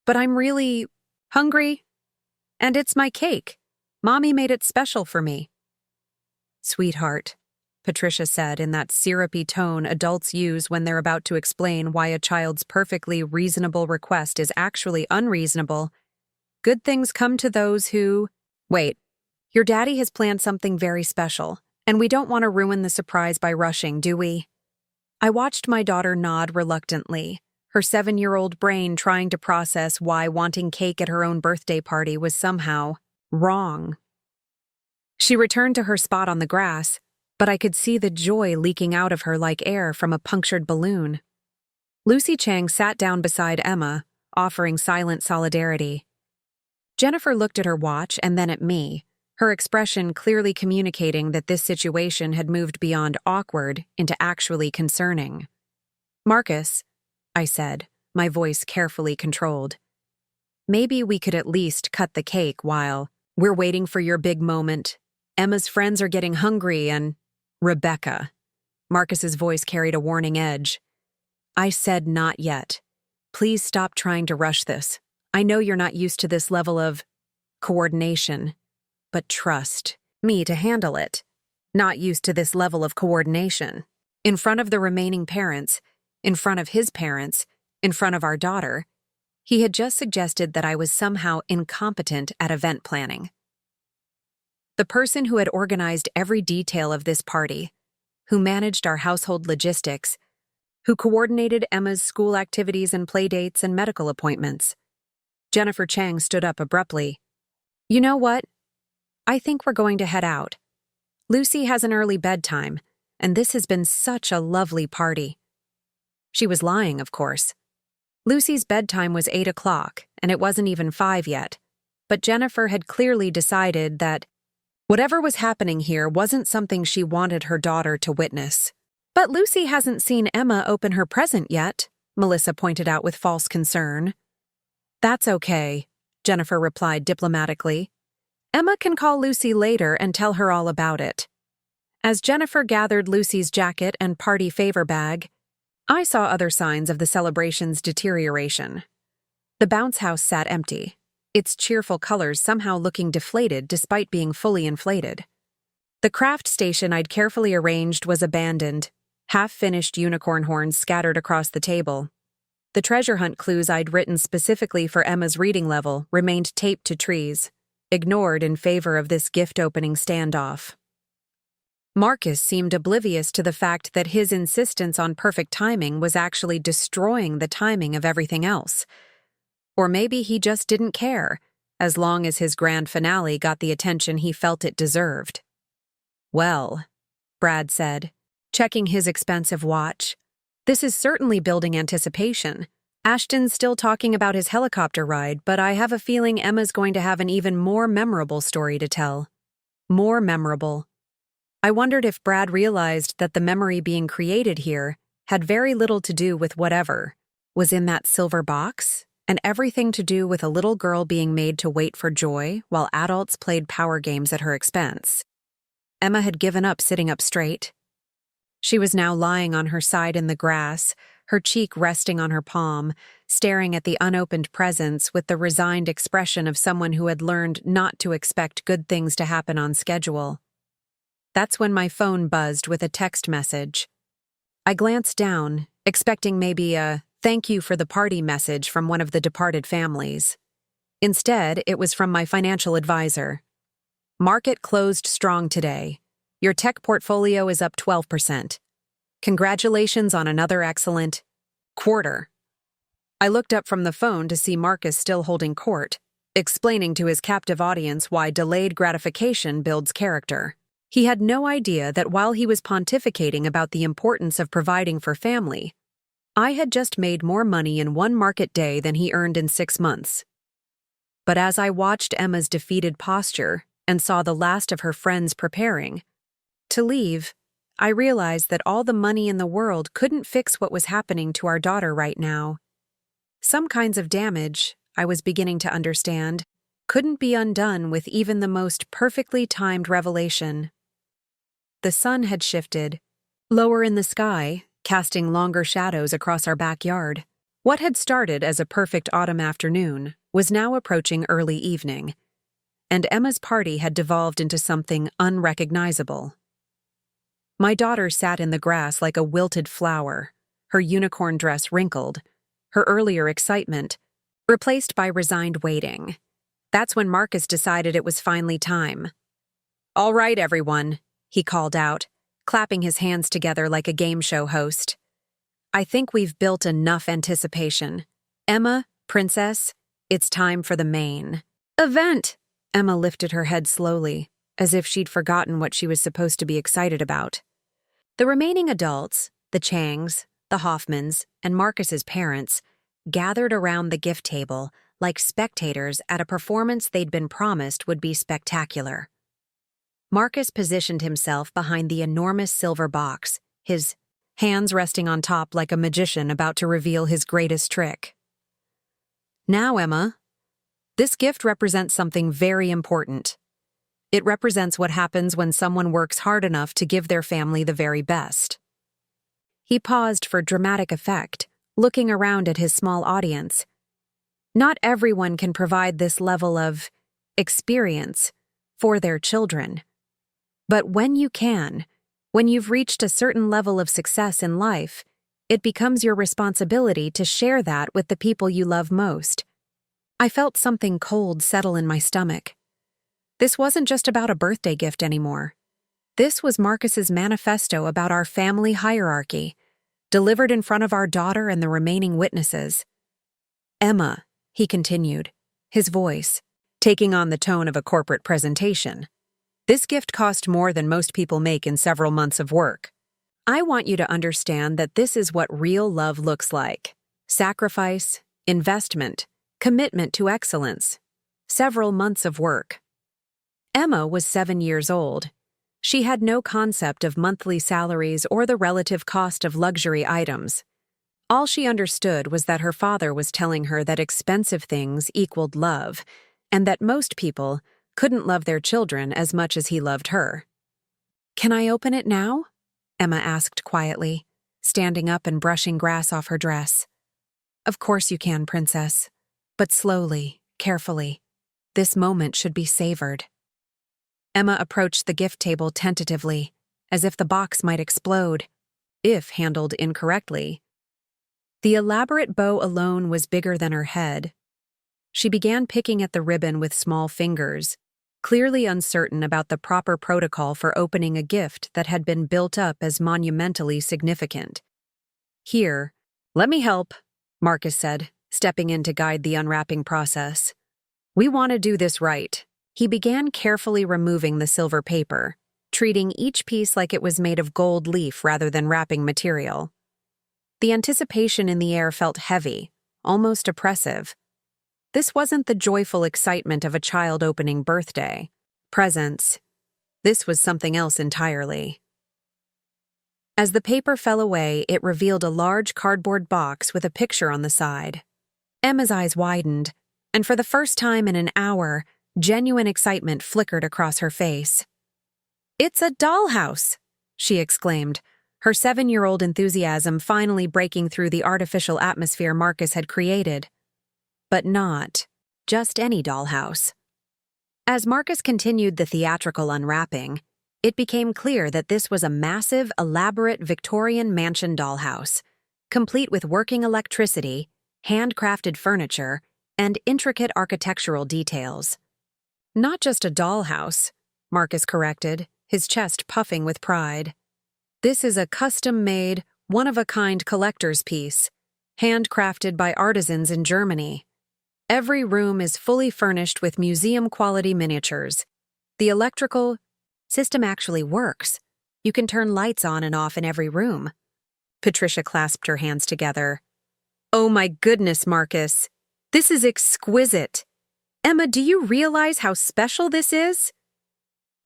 "But I'm really hungry. And it's my cake. Mommy made it special for me." "Sweetheart," Patricia said in that syrupy tone adults use when they're about to explain why a child's perfectly reasonable request is actually unreasonable. "Good things come to those who—" "Wait, your daddy has planned something very special, and we don't want to ruin the surprise by rushing, do we?" I watched my daughter nod reluctantly, her 7-year-old brain trying to process why wanting cake at her own birthday party was somehow wrong. She returned to her spot on the grass, but I could see the joy leaking out of her like air from a punctured balloon. Lucy Chang sat down beside Emma, offering silent solidarity. Jennifer looked at her watch and then at me, her expression clearly communicating that this situation had moved beyond awkward into actually concerning. "Marcus," I said, my voice carefully controlled, "maybe we could at least cut the cake while we're waiting for your big moment. Emma's friends are getting hungry and—" "Rebecca." Marcus's voice carried a warning edge. "I said not yet. Please stop trying to rush this. I know you're not used to this level of coordination, but trust me to handle it. Not used to this level of coordination. In front of the remaining parents, in front of his parents, in front of our daughter, he had just suggested that I was somehow incompetent at event planning. The person who had organized every detail of this party, who managed our household logistics, who coordinated Emma's school activities and playdates and medical appointments." Jennifer Chang stood up abruptly. "You know what? I think we're going to head out. Lucy has an early bedtime, and this has been such a lovely party." She was lying, of course. Lucy's bedtime was 8 o'clock, and it wasn't even 5 yet. But Jennifer had clearly decided that whatever was happening here wasn't something she wanted her daughter to witness. "But Lucy hasn't seen Emma open her present yet," Melissa pointed out with false concern. "That's okay," Jennifer replied diplomatically. "Emma can call Lucy later and tell her all about it." As Jennifer gathered Lucy's jacket and party favor bag, I saw other signs of the celebration's deterioration. The bounce house sat empty, its cheerful colors somehow looking deflated despite being fully inflated. The craft station I'd carefully arranged was abandoned, half-finished unicorn horns scattered across the table. The treasure hunt clues I'd written specifically for Emma's reading level remained taped to trees, ignored in favor of this gift-opening standoff. Marcus seemed oblivious to the fact that his insistence on perfect timing was actually destroying the timing of everything else. Or maybe he just didn't care, as long as his grand finale got the attention he felt it deserved. "Well," Brad said, checking his expensive watch, "this is certainly building anticipation. Ashton's still talking about his helicopter ride, but I have a feeling Emma's going to have an even more memorable story to tell. More memorable." I wondered if Brad realized that the memory being created here had very little to do with whatever was in that silver box, and everything to do with a little girl being made to wait for joy while adults played power games at her expense. Emma had given up sitting up straight. She was now lying on her side in the grass, her cheek resting on her palm, staring at the unopened presents with the resigned expression of someone who had learned not to expect good things to happen on schedule. That's when my phone buzzed with a text message. I glanced down, expecting maybe a "thank you for the party" message from one of the departed families. Instead, it was from my financial advisor. "Market closed strong today. Your tech portfolio is up 12%. Congratulations on another excellent quarter. I looked up from the phone to see Marcus still holding court, explaining to his captive audience why delayed gratification builds character. He had no idea that while he was pontificating about the importance of providing for family, I had just made more money in one market day than he earned in 6 months. But as I watched Emma's defeated posture and saw the last of her friends preparing to leave, I realized that all the money in the world couldn't fix what was happening to our daughter right now. Some kinds of damage, I was beginning to understand, couldn't be undone with even the most perfectly timed revelation. The sun had shifted, lower in the sky, casting longer shadows across our backyard. What had started as a perfect autumn afternoon was now approaching early evening, and Emma's party had devolved into something unrecognizable. My daughter sat in the grass like a wilted flower, her unicorn dress wrinkled, her earlier excitement replaced by resigned waiting. That's when Marcus decided it was finally time. "All right, everyone," he called out, clapping his hands together like a game show host. "I think we've built enough anticipation. Emma, princess, it's time for the main event." Emma lifted her head slowly, as if she'd forgotten what she was supposed to be excited about. The remaining adults, the Changs, the Hoffmans, and Marcus's parents, gathered around the gift table like spectators at a performance they'd been promised would be spectacular. Marcus positioned himself behind the enormous silver box, his hands resting on top like a magician about to reveal his greatest trick. "Now, Emma, this gift represents something very important. It represents what happens when someone works hard enough to give their family the very best." He paused for dramatic effect, looking around at his small audience. Not everyone can provide this level of experience for their children. But when you can, when you've reached a certain level of success in life, it becomes your responsibility to share that with the people you love most. I felt something cold settle in my stomach. This wasn't just about a birthday gift anymore. This was Marcus's manifesto about our family hierarchy, delivered in front of our daughter and the remaining witnesses. "Emma," he continued, his voice taking on the tone of a corporate presentation, "this gift cost more than most people make in several months of work. I want you to understand that this is what real love looks like. Sacrifice, investment, commitment to excellence. Several months of work." Emma was 7 years old. She had no concept of monthly salaries or the relative cost of luxury items. All she understood was that her father was telling her that expensive things equaled love, and that most people couldn't love their children as much as he loved her. "Can I open it now?" Emma asked quietly, standing up and brushing grass off her dress. "Of course you can, princess. But slowly, carefully. This moment should be savored." Emma approached the gift table tentatively, as if the box might explode, if handled incorrectly. The elaborate bow alone was bigger than her head. She began picking at the ribbon with small fingers, clearly uncertain about the proper protocol for opening a gift that had been built up as monumentally significant. "Here, let me help," Marcus said, stepping in to guide the unwrapping process. "We want to do this right." He began carefully removing the silver paper, treating each piece like it was made of gold leaf rather than wrapping material. The anticipation in the air felt heavy, almost oppressive. This wasn't the joyful excitement of a child opening birthday presents. This was something else entirely. As the paper fell away, it revealed a large cardboard box with a picture on the side. Emma's eyes widened, and for the first time in an hour, genuine excitement flickered across her face. "It's a dollhouse!" she exclaimed, her 7-year-old enthusiasm finally breaking through the artificial atmosphere Marcus had created. But not just any dollhouse. As Marcus continued the theatrical unwrapping, it became clear that this was a massive, elaborate Victorian mansion dollhouse, complete with working electricity, handcrafted furniture, and intricate architectural details. "Not just a dollhouse," Marcus corrected, his chest puffing with pride. This is a custom-made, one-of-a-kind collector's piece, handcrafted by artisans in Germany. Every room is fully furnished with museum-quality miniatures. The electrical system actually works. You can turn lights on and off in every room. Patricia clasped her hands together. Oh my goodness, Marcus. This is exquisite. Emma, do you realize how special this is?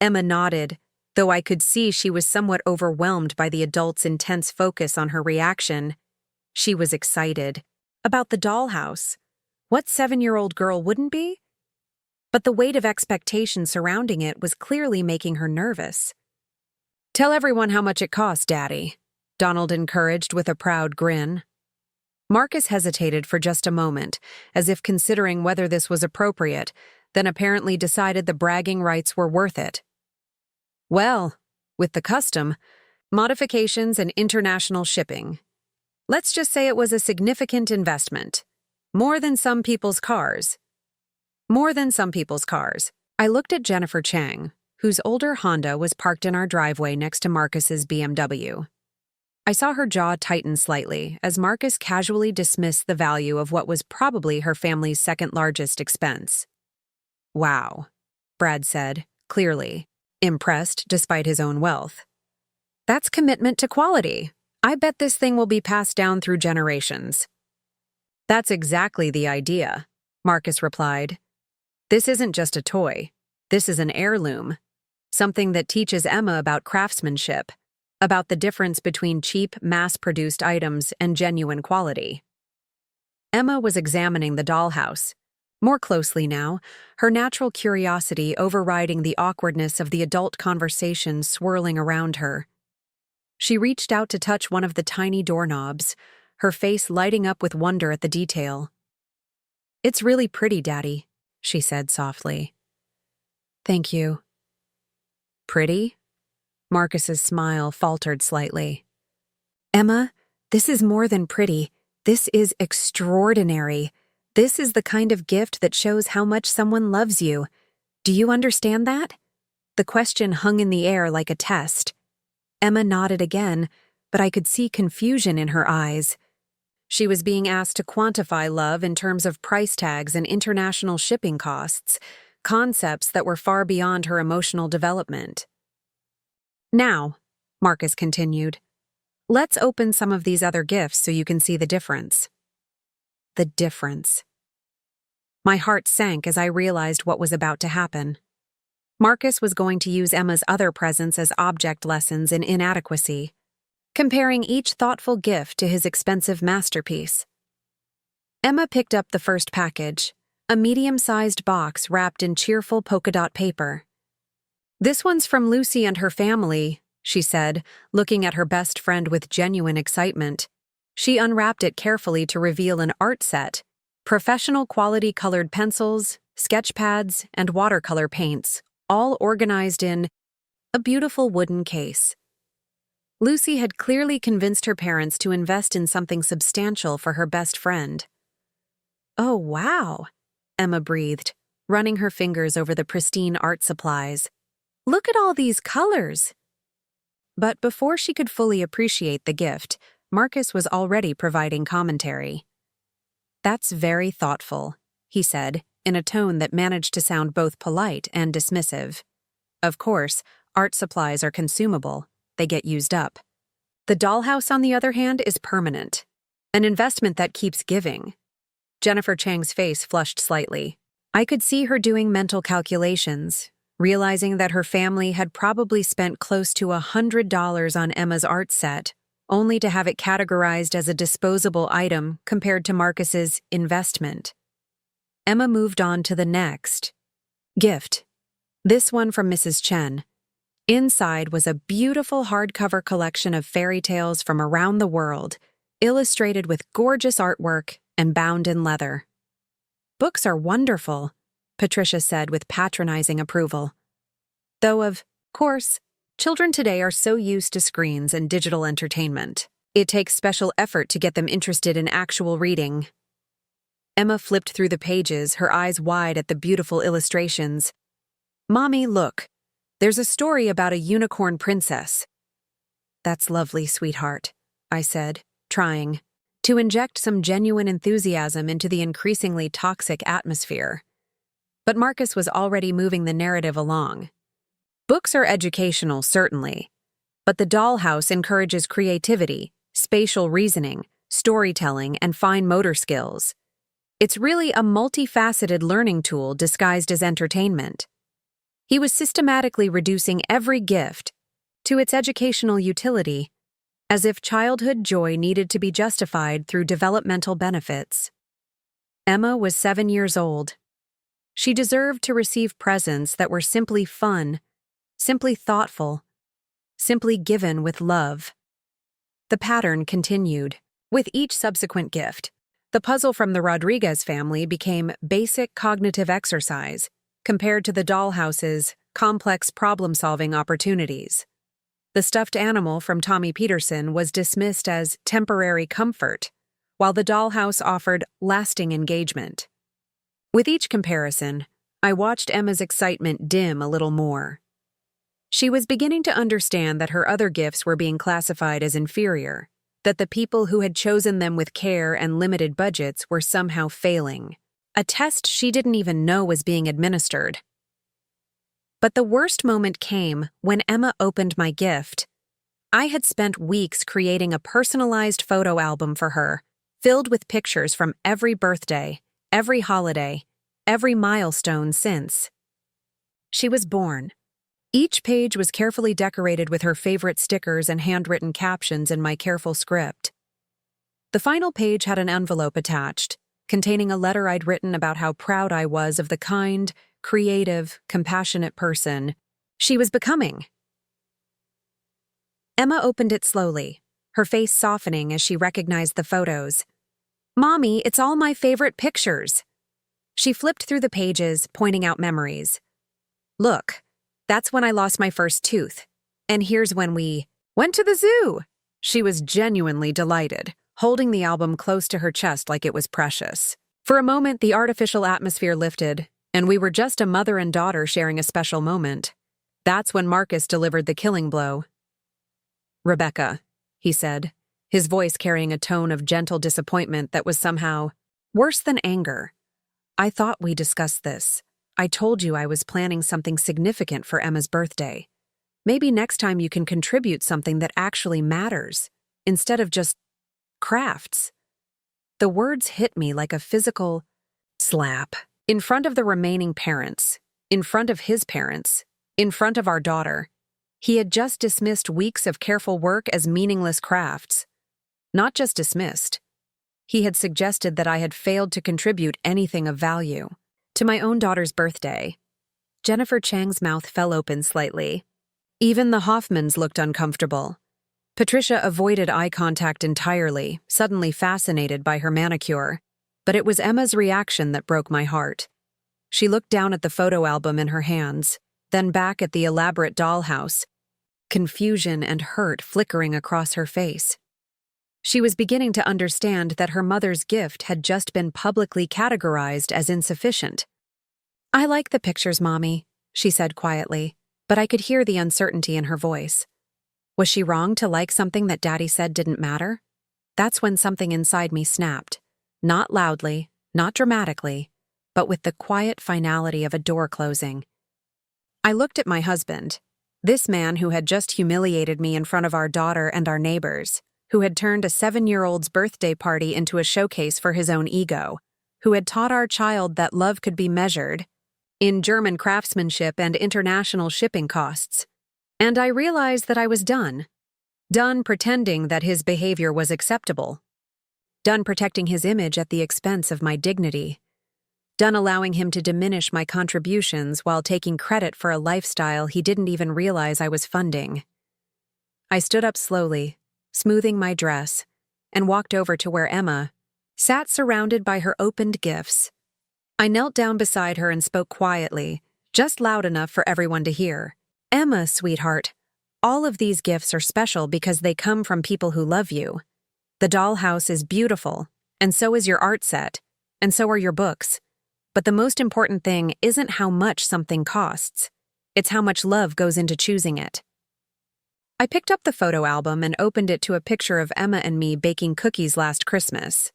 Emma nodded, though I could see she was somewhat overwhelmed by the adult's intense focus on her reaction. She was excited. About the dollhouse. What 7-year-old girl wouldn't be? But the weight of expectation surrounding it was clearly making her nervous. Tell everyone how much it costs, Daddy, Donald encouraged with a proud grin. Marcus hesitated for just a moment, as if considering whether this was appropriate, then apparently decided the bragging rights were worth it. Well, with the custom, modifications and international shipping. Let's just say it was a significant investment. More than some people's cars. I looked at Jennifer Chang, whose older Honda was parked in our driveway next to Marcus's BMW. I saw her jaw tighten slightly as Marcus casually dismissed the value of what was probably her family's second-largest expense. Wow, Brad said, clearly, impressed despite his own wealth. That's commitment to quality. I bet this thing will be passed down through generations. That's exactly the idea, Marcus replied. This isn't just a toy. This is an heirloom. Something that teaches Emma about craftsmanship, about the difference between cheap, mass-produced items and genuine quality. Emma was examining the dollhouse. More closely now, her natural curiosity overriding the awkwardness of the adult conversation swirling around her. She reached out to touch one of the tiny doorknobs, her face lighting up with wonder at the detail. It's really pretty, Daddy, she said softly. Thank you. Pretty? Marcus's smile faltered slightly. Emma, this is more than pretty. This is extraordinary. This is the kind of gift that shows how much someone loves you. Do you understand that? The question hung in the air like a test. Emma nodded again, but I could see confusion in her eyes. She was being asked to quantify love in terms of price tags and international shipping costs, concepts that were far beyond her emotional development. Now, Marcus continued, let's open some of these other gifts so you can see the difference. The difference. My heart sank as I realized what was about to happen. Marcus was going to use Emma's other presents as object lessons in inadequacy, comparing each thoughtful gift to his expensive masterpiece. Emma picked up the first package, a medium-sized box wrapped in cheerful polka dot paper. This one's from Lucy and her family, she said, looking at her best friend with genuine excitement. She unwrapped it carefully to reveal an art set, professional quality colored pencils, sketch pads, and watercolor paints, all organized in a beautiful wooden case. Lucy had clearly convinced her parents to invest in something substantial for her best friend. Oh, wow, Emma breathed, running her fingers over the pristine art supplies. Look at all these colors. But before she could fully appreciate the gift, Marcus was already providing commentary. That's very thoughtful, he said, in a tone that managed to sound both polite and dismissive. Of course, art supplies are consumable. They get used up. The dollhouse, on the other hand, is permanent. An investment that keeps giving. Jennifer Chang's face flushed slightly. I could see her doing mental calculations, realizing that her family had probably spent close to $100 on Emma's art set, only to have it categorized as a disposable item compared to Marcus's investment. Emma moved on to the next gift. This one from Mrs. Chen. Inside was a beautiful hardcover collection of fairy tales from around the world, illustrated with gorgeous artwork and bound in leather. Books are wonderful, Patricia said with patronizing approval. Though, of course, children today are so used to screens and digital entertainment. It takes special effort to get them interested in actual reading. Emma flipped through the pages, her eyes wide at the beautiful illustrations. Mommy, look. There's a story about a unicorn princess. That's lovely, sweetheart, I said, trying to inject some genuine enthusiasm into the increasingly toxic atmosphere. But Marcus was already moving the narrative along. Books are educational, certainly, but the dollhouse encourages creativity, spatial reasoning, storytelling, and fine motor skills. It's really a multifaceted learning tool disguised as entertainment. He was systematically reducing every gift to its educational utility, as if childhood joy needed to be justified through developmental benefits. Emma was 7 years old. She deserved to receive presents that were simply fun, simply thoughtful, simply given with love. The pattern continued. With each subsequent gift, the puzzle from the Rodriguez family became basic cognitive exercise compared to the dollhouse's complex problem-solving opportunities. The stuffed animal from Tommy Peterson was dismissed as temporary comfort, while the dollhouse offered lasting engagement. With each comparison, I watched Emma's excitement dim a little more. She was beginning to understand that her other gifts were being classified as inferior, that the people who had chosen them with care and limited budgets were somehow failing, a test she didn't even know was being administered. But the worst moment came when Emma opened my gift. I had spent weeks creating a personalized photo album for her, filled with pictures from every birthday, every holiday, every milestone since she was born. Each page was carefully decorated with her favorite stickers and handwritten captions in my careful script. The final page had an envelope attached, containing a letter I'd written about how proud I was of the kind, creative, compassionate person she was becoming. Emma opened it slowly, her face softening as she recognized the photos. "Mommy, it's all my favorite pictures." She flipped through the pages, pointing out memories. "Look, that's when I lost my first tooth. And here's when we went to the zoo." She was genuinely delighted, holding the album close to her chest like it was precious. For a moment, the artificial atmosphere lifted, and we were just a mother and daughter sharing a special moment. That's when Marcus delivered the killing blow. "Rebecca," he said, his voice carrying a tone of gentle disappointment that was somehow worse than anger. "I thought we discussed this. I told you I was planning something significant for Emma's birthday. Maybe next time you can contribute something that actually matters, instead of just crafts." The words hit me like a physical slap. In front of the remaining parents, in front of his parents, in front of our daughter, he had just dismissed weeks of careful work as meaningless crafts. Not just dismissed. He had suggested that I had failed to contribute anything of value. To my own daughter's birthday, Jennifer Chang's mouth fell open slightly. Even the Hoffmans looked uncomfortable. Patricia avoided eye contact entirely, suddenly fascinated by her manicure. But it was Emma's reaction that broke my heart. She looked down at the photo album in her hands, then back at the elaborate dollhouse, confusion and hurt flickering across her face. She was beginning to understand that her mother's gift had just been publicly categorized as insufficient. "I like the pictures, Mommy," she said quietly, but I could hear the uncertainty in her voice. Was she wrong to like something that Daddy said didn't matter? That's when something inside me snapped. Not loudly, not dramatically, but with the quiet finality of a door closing. I looked at my husband, this man who had just humiliated me in front of our daughter and our neighbors, who had turned a 7-year-old's birthday party into a showcase for his own ego, who had taught our child that love could be measured in German craftsmanship and international shipping costs. And I realized that I was done. Done pretending that his behavior was acceptable. Done protecting his image at the expense of my dignity. Done allowing him to diminish my contributions while taking credit for a lifestyle he didn't even realize I was funding. I stood up slowly, smoothing my dress, and walked over to where Emma sat surrounded by her opened gifts. I knelt down beside her and spoke quietly, just loud enough for everyone to hear. "Emma, sweetheart, all of these gifts are special because they come from people who love you. The dollhouse is beautiful, and so is your art set, and so are your books. But the most important thing isn't how much something costs. It's how much love goes into choosing it. I picked up the photo album and opened it to a picture of Emma and me baking cookies last Christmas.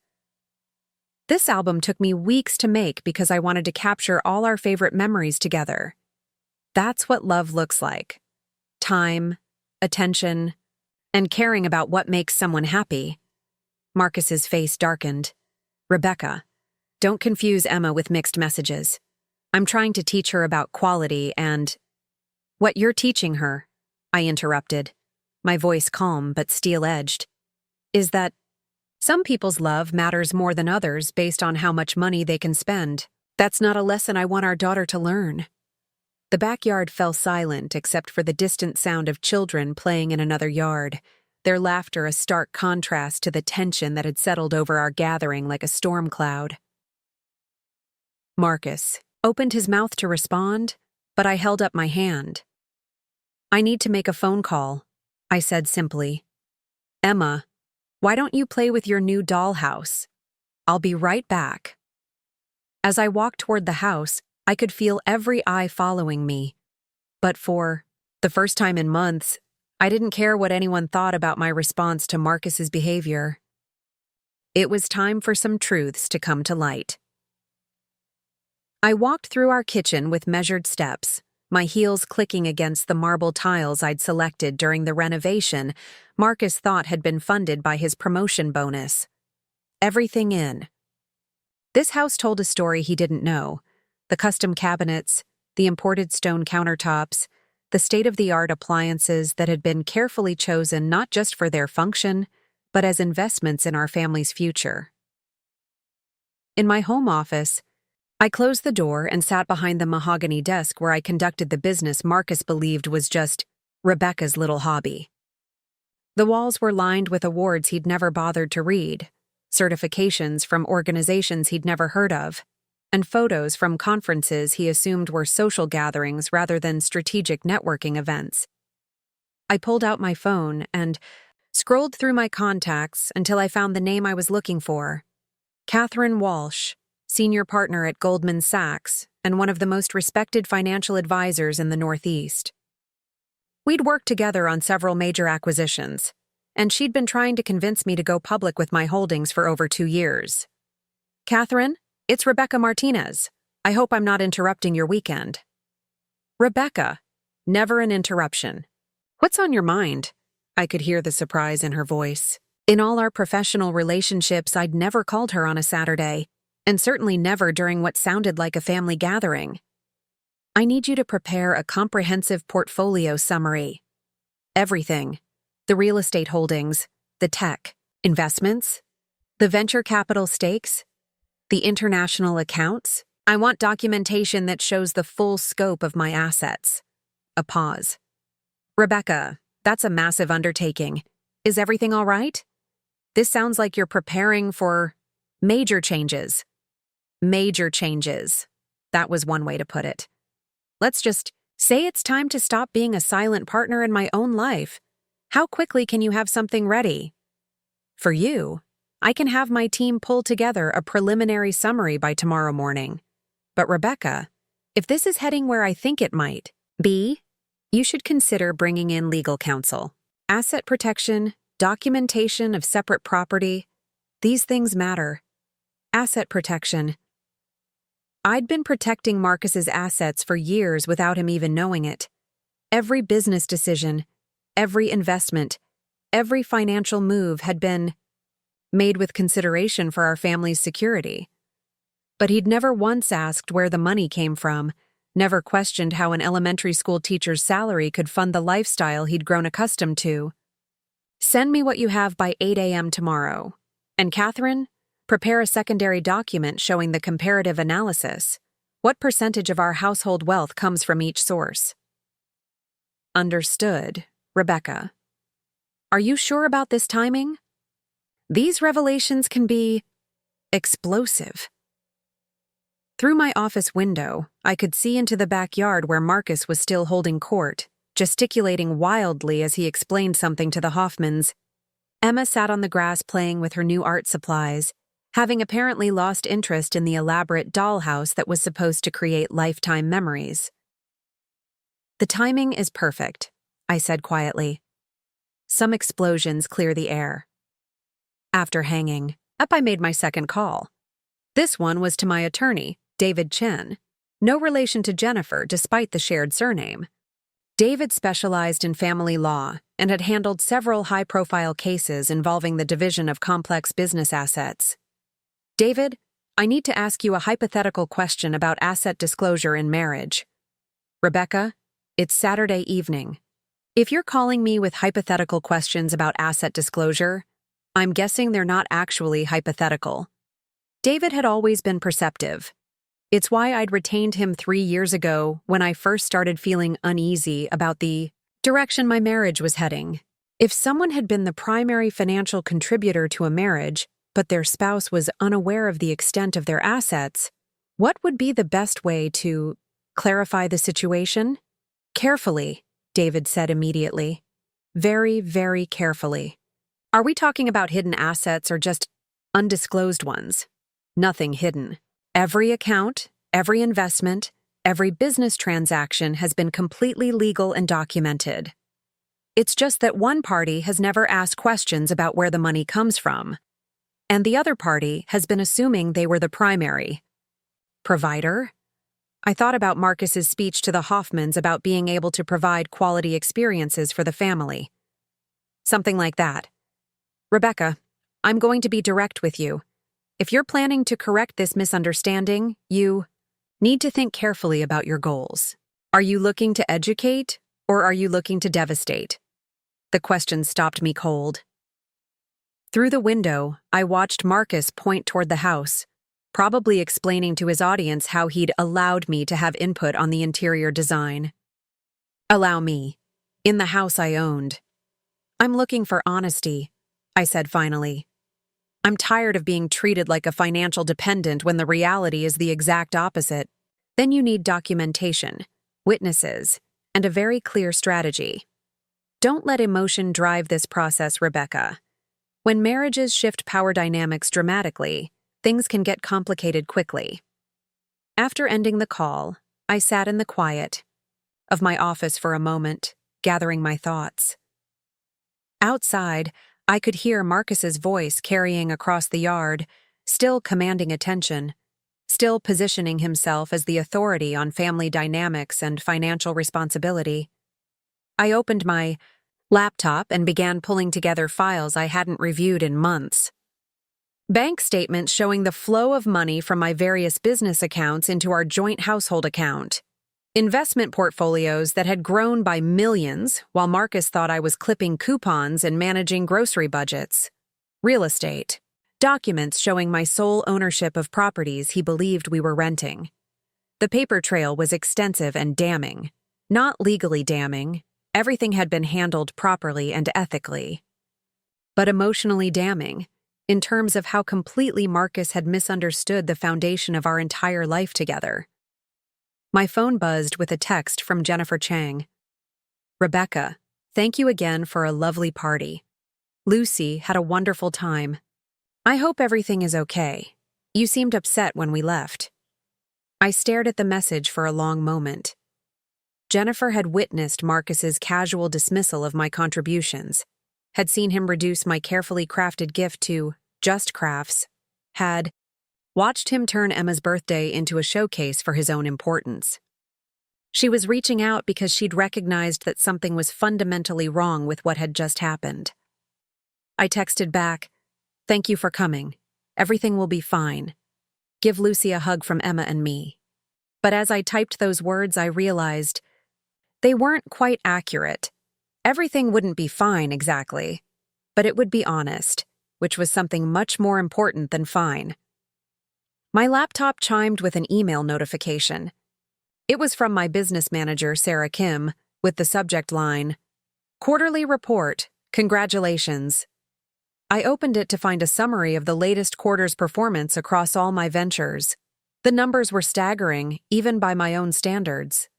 This album took me weeks to make because I wanted to capture all our favorite memories together. That's what love looks like. Time, attention, and caring about what makes someone happy. Marcus's face darkened. Rebecca, don't confuse Emma with mixed messages. I'm trying to teach her about quality and... What you're teaching her, I interrupted, my voice calm but steel-edged, is that some people's love matters more than others based on how much money they can spend. That's not a lesson I want our daughter to learn. The backyard fell silent except for the distant sound of children playing in another yard, their laughter a stark contrast to the tension that had settled over our gathering like a storm cloud. Marcus opened his mouth to respond, but I held up my hand. I need to make a phone call, I said simply. Emma, why don't you play with your new dollhouse? I'll be right back. As I walked toward the house, I could feel every eye following me. But for the first time in months, I didn't care what anyone thought about my response to Marcus's behavior. It was time for some truths to come to light. I walked through our kitchen with measured steps, my heels clicking against the marble tiles I'd selected during the renovation Marcus thought had been funded by his promotion bonus. Everything in. This house told a story he didn't know. The custom cabinets, the imported stone countertops, the state-of-the-art appliances that had been carefully chosen not just for their function, but as investments in our family's future. In my home office, I closed the door and sat behind the mahogany desk where I conducted the business Marcus believed was just Rebecca's little hobby. The walls were lined with awards he'd never bothered to read, certifications from organizations he'd never heard of, and photos from conferences he assumed were social gatherings rather than strategic networking events. I pulled out my phone and scrolled through my contacts until I found the name I was looking for. Catherine Walsh, senior partner at Goldman Sachs and one of the most respected financial advisors in the Northeast. We'd worked together on several major acquisitions, and she'd been trying to convince me to go public with my holdings for over 2 years. Catherine, it's Rebecca Martinez. I hope I'm not interrupting your weekend. Rebecca, never an interruption. What's on your mind? I could hear the surprise in her voice. In all our professional relationships, I'd never called her on a Saturday, and certainly never during what sounded like a family gathering. I need you to prepare a comprehensive portfolio summary. Everything. The real estate holdings, the tech, investments, the venture capital stakes, the international accounts. I want documentation that shows the full scope of my assets. A pause. Rebecca, that's a massive undertaking. Is everything all right? This sounds like you're preparing for major changes. Major changes. That was one way to put it. Let's just say it's time to stop being a silent partner in my own life. How quickly can you have something ready? For you, I can have my team pull together a preliminary summary by tomorrow morning. But Rebecca, if this is heading where I think it might be, you should consider bringing in legal counsel. Asset protection, documentation of separate property, these things matter. Asset protection. I'd been protecting Marcus's assets for years without him even knowing it. Every business decision, every investment, every financial move had been made with consideration for our family's security. But he'd never once asked where the money came from, never questioned how an elementary school teacher's salary could fund the lifestyle he'd grown accustomed to. Send me what you have by 8 a.m. tomorrow. And Catherine, prepare a secondary document showing the comparative analysis. What percentage of our household wealth comes from each source? Understood, Rebecca. Are you sure about this timing? These revelations can be explosive. Through my office window, I could see into the backyard where Marcus was still holding court, gesticulating wildly as he explained something to the Hoffmans. Emma sat on the grass playing with her new art supplies, having apparently lost interest in the elaborate dollhouse that was supposed to create lifetime memories. The timing is perfect, I said quietly. Some explosions clear the air. After hanging up, I made my second call. This one was to my attorney, David Chen. No relation to Jennifer, despite the shared surname. David specialized in family law and had handled several high-profile cases involving the division of complex business assets. David, I need to ask you a hypothetical question about asset disclosure in marriage. Rebecca, it's Saturday evening. If you're calling me with hypothetical questions about asset disclosure, I'm guessing they're not actually hypothetical. David had always been perceptive. It's why I'd retained him 3 years ago when I first started feeling uneasy about the direction my marriage was heading. If someone had been the primary financial contributor to a marriage, but their spouse was unaware of the extent of their assets, what would be the best way to clarify the situation? Carefully, David said immediately. Very, very carefully. Are we talking about hidden assets or just undisclosed ones? Nothing hidden. Every account, every investment, every business transaction has been completely legal and documented. It's just that one party has never asked questions about where the money comes from, and the other party has been assuming they were the primary provider. I thought about Marcus's speech to the Hoffmans about being able to provide quality experiences for the family. Something like that. Rebecca, I'm going to be direct with you. If you're planning to correct this misunderstanding, you need to think carefully about your goals. Are you looking to educate, or are you looking to devastate? The question stopped me cold. Through the window, I watched Marcus point toward the house, probably explaining to his audience how he'd allowed me to have input on the interior design. Allow me. In the house I owned. I'm looking for honesty, I said finally. I'm tired of being treated like a financial dependent when the reality is the exact opposite. Then you need documentation, witnesses, and a very clear strategy. Don't let emotion drive this process, Rebecca. When marriages shift power dynamics dramatically, things can get complicated quickly. After ending the call, I sat in the quiet of my office for a moment, gathering my thoughts. Outside, I could hear Marcus's voice carrying across the yard, still commanding attention, still positioning himself as the authority on family dynamics and financial responsibility. I opened my laptop and began pulling together files I hadn't reviewed in months. Bank statements showing the flow of money from my various business accounts into our joint household account. Investment portfolios that had grown by millions while Marcus thought I was clipping coupons and managing grocery budgets. Real estate. Documents showing my sole ownership of properties he believed we were renting. The paper trail was extensive and damning. Not legally damning. Everything had been handled properly and ethically. But emotionally damning, in terms of how completely Marcus had misunderstood the foundation of our entire life together. My phone buzzed with a text from Jennifer Chang. Rebecca, thank you again for a lovely party. Lucy had a wonderful time. I hope everything is okay. You seemed upset when we left. I stared at the message for a long moment. Jennifer had witnessed Marcus's casual dismissal of my contributions, had seen him reduce my carefully crafted gift to just crafts, had watched him turn Emma's birthday into a showcase for his own importance. She was reaching out because she'd recognized that something was fundamentally wrong with what had just happened. I texted back, "Thank you for coming. Everything will be fine. Give Lucy a hug from Emma and me." But as I typed those words, I realized they weren't quite accurate. Everything wouldn't be fine exactly, but it would be honest, which was something much more important than fine. My laptop chimed with an email notification. It was from my business manager, Sarah Kim, with the subject line, "Quarterly report, congratulations." I opened it to find a summary of the latest quarter's performance across all my ventures. The numbers were staggering, even by my own standards.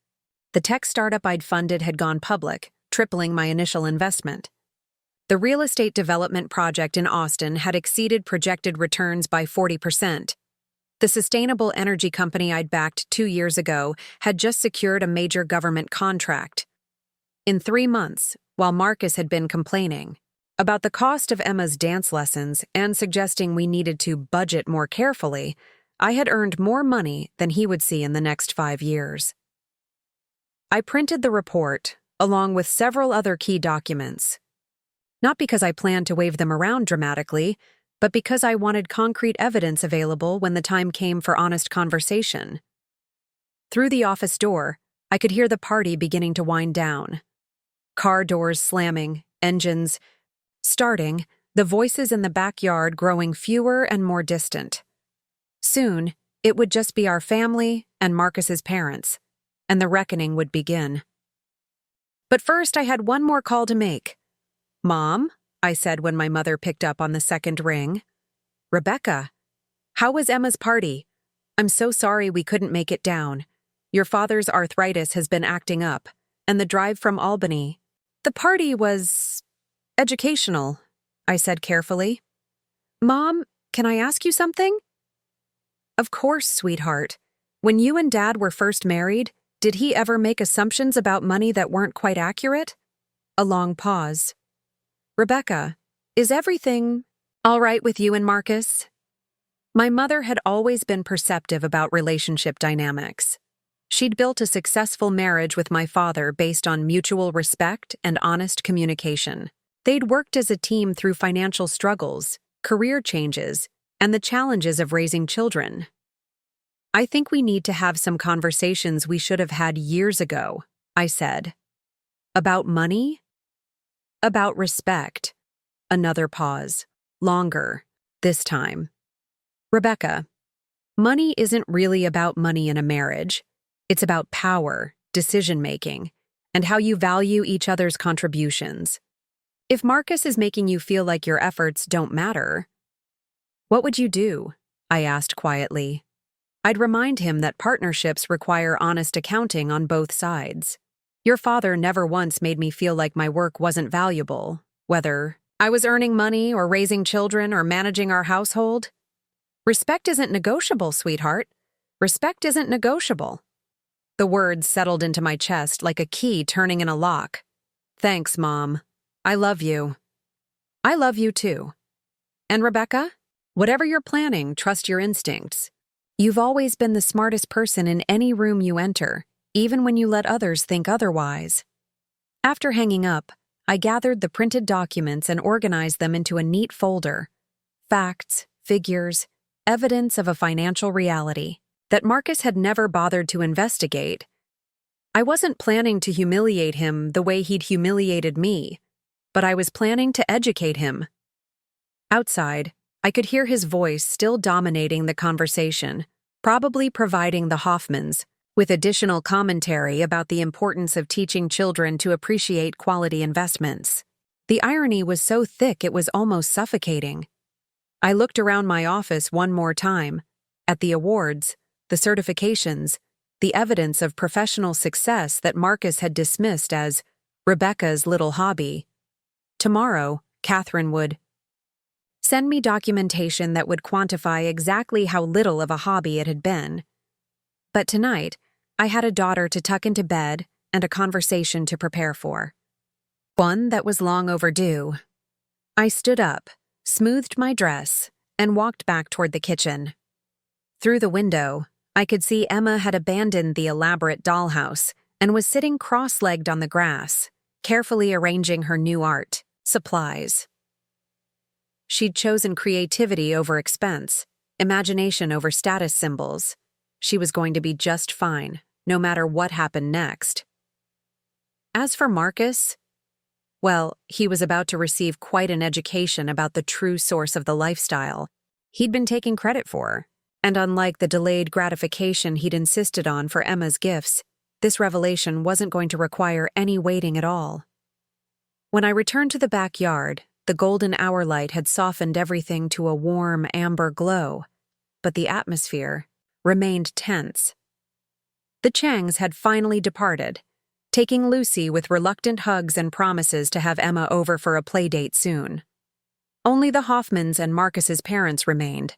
The tech startup I'd funded had gone public, tripling my initial investment. The real estate development project in Austin had exceeded projected returns by 40%. The sustainable energy company I'd backed 2 years ago had just secured a major government contract. In 3 months, while Marcus had been complaining about the cost of Emma's dance lessons and suggesting we needed to budget more carefully, I had earned more money than he would see in the next 5 years. I printed the report, along with several other key documents. Not because I planned to wave them around dramatically, but because I wanted concrete evidence available when the time came for honest conversation. Through the office door, I could hear the party beginning to wind down. Car doors slamming, engines starting, the voices in the backyard growing fewer and more distant. Soon, it would just be our family and Marcus's parents, and the reckoning would begin. But first, I had one more call to make. "Mom," I said when my mother picked up on the second ring. "Rebecca, how was Emma's party? I'm so sorry we couldn't make it down. Your father's arthritis has been acting up, and the drive from Albany." "The party was educational," I said carefully. "Mom, can I ask you something?" "Of course, sweetheart. When you and Dad were first married, did he ever make assumptions about money that weren't quite accurate?" A long pause. "Rebecca, is everything all right with you and Marcus?" My mother had always been perceptive about relationship dynamics. She'd built a successful marriage with my father based on mutual respect and honest communication. They'd worked as a team through financial struggles, career changes, and the challenges of raising children. "I think we need to have some conversations we should have had years ago," I said. "About money?" "About respect." Another pause. Longer, this time. "Rebecca, money isn't really about money in a marriage. It's about power, decision-making, and how you value each other's contributions. If Marcus is making you feel like your efforts don't matter, what would you do?" I asked quietly. I'd remind him that partnerships require honest accounting on both sides. Your father never once made me feel like my work wasn't valuable, whether I was earning money or raising children or managing our household. Respect isn't negotiable, sweetheart. Respect isn't negotiable. The words settled into my chest like a key turning in a lock. Thanks, Mom. I love you. I love you too. And Rebecca, whatever you're planning, trust your instincts. You've always been the smartest person in any room you enter, even when you let others think otherwise. After hanging up, I gathered the printed documents and organized them into a neat folder. Facts, figures, evidence of a financial reality that Marcus had never bothered to investigate. I wasn't planning to humiliate him the way he'd humiliated me, but I was planning to educate him. Outside, I could hear his voice still dominating the conversation, probably providing the Hoffmans with additional commentary about the importance of teaching children to appreciate quality investments. The irony was so thick it was almost suffocating. I looked around my office one more time, at the awards, the certifications, the evidence of professional success that Marcus had dismissed as Rebecca's little hobby. Tomorrow, Catherine would send me documentation that would quantify exactly how little of a hobby it had been. But tonight, I had a daughter to tuck into bed and a conversation to prepare for. One that was long overdue. I stood up, smoothed my dress, and walked back toward the kitchen. Through the window, I could see Emma had abandoned the elaborate dollhouse and was sitting cross-legged on the grass, carefully arranging her new art supplies. She'd chosen creativity over expense, imagination over status symbols. She was going to be just fine, no matter what happened next. As for Marcus, well, he was about to receive quite an education about the true source of the lifestyle he'd been taking credit for. And unlike the delayed gratification he'd insisted on for Emma's gifts, this revelation wasn't going to require any waiting at all. When I returned to the backyard, the golden hour light had softened everything to a warm amber glow, but the atmosphere remained tense. The Changs had finally departed, taking Lucy with reluctant hugs and promises to have Emma over for a playdate soon. Only the Hoffmans and Marcus's parents remained,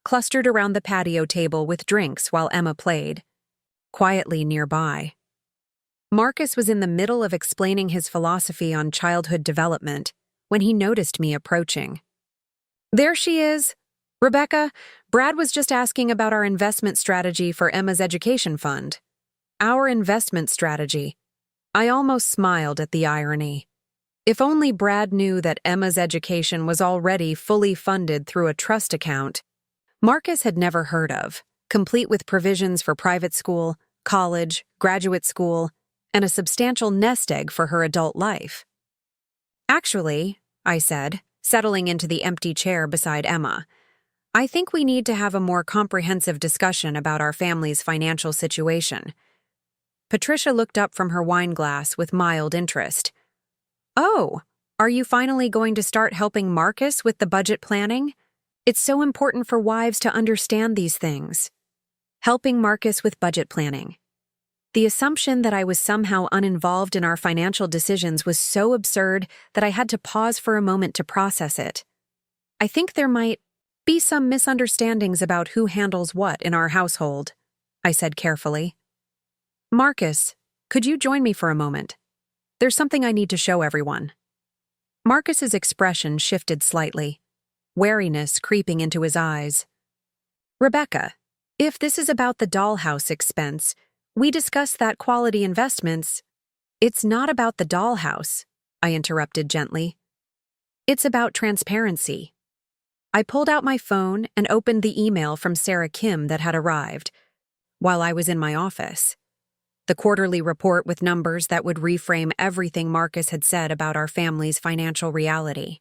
clustered around the patio table with drinks while Emma played, quietly nearby. Marcus was in the middle of explaining his philosophy on childhood development when he noticed me approaching. "There she is. Rebecca, Brad was just asking about our investment strategy for Emma's education fund." Our investment strategy. I almost smiled at the irony. If only Brad knew that Emma's education was already fully funded through a trust account Marcus had never heard of, complete with provisions for private school, college, graduate school, and a substantial nest egg for her adult life. "Actually," I said, settling into the empty chair beside Emma, "I think we need to have a more comprehensive discussion about our family's financial situation." Patricia looked up from her wine glass with mild interest. "Oh, are you finally going to start helping Marcus with the budget planning? It's so important for wives to understand these things." Helping Marcus with budget planning. The assumption that I was somehow uninvolved in our financial decisions was so absurd that I had to pause for a moment to process it. "I think there might be some misunderstandings about who handles what in our household," I said carefully. "Marcus, could you join me for a moment? There's something I need to show everyone." Marcus's expression shifted slightly, wariness creeping into his eyes. "Rebecca, if this is about the dollhouse expense, we discussed that quality investments." "It's not about the dollhouse," I interrupted gently. "It's about transparency." I pulled out my phone and opened the email from Sarah Kim that had arrived while I was in my office. The quarterly report with numbers that would reframe everything Marcus had said about our family's financial reality.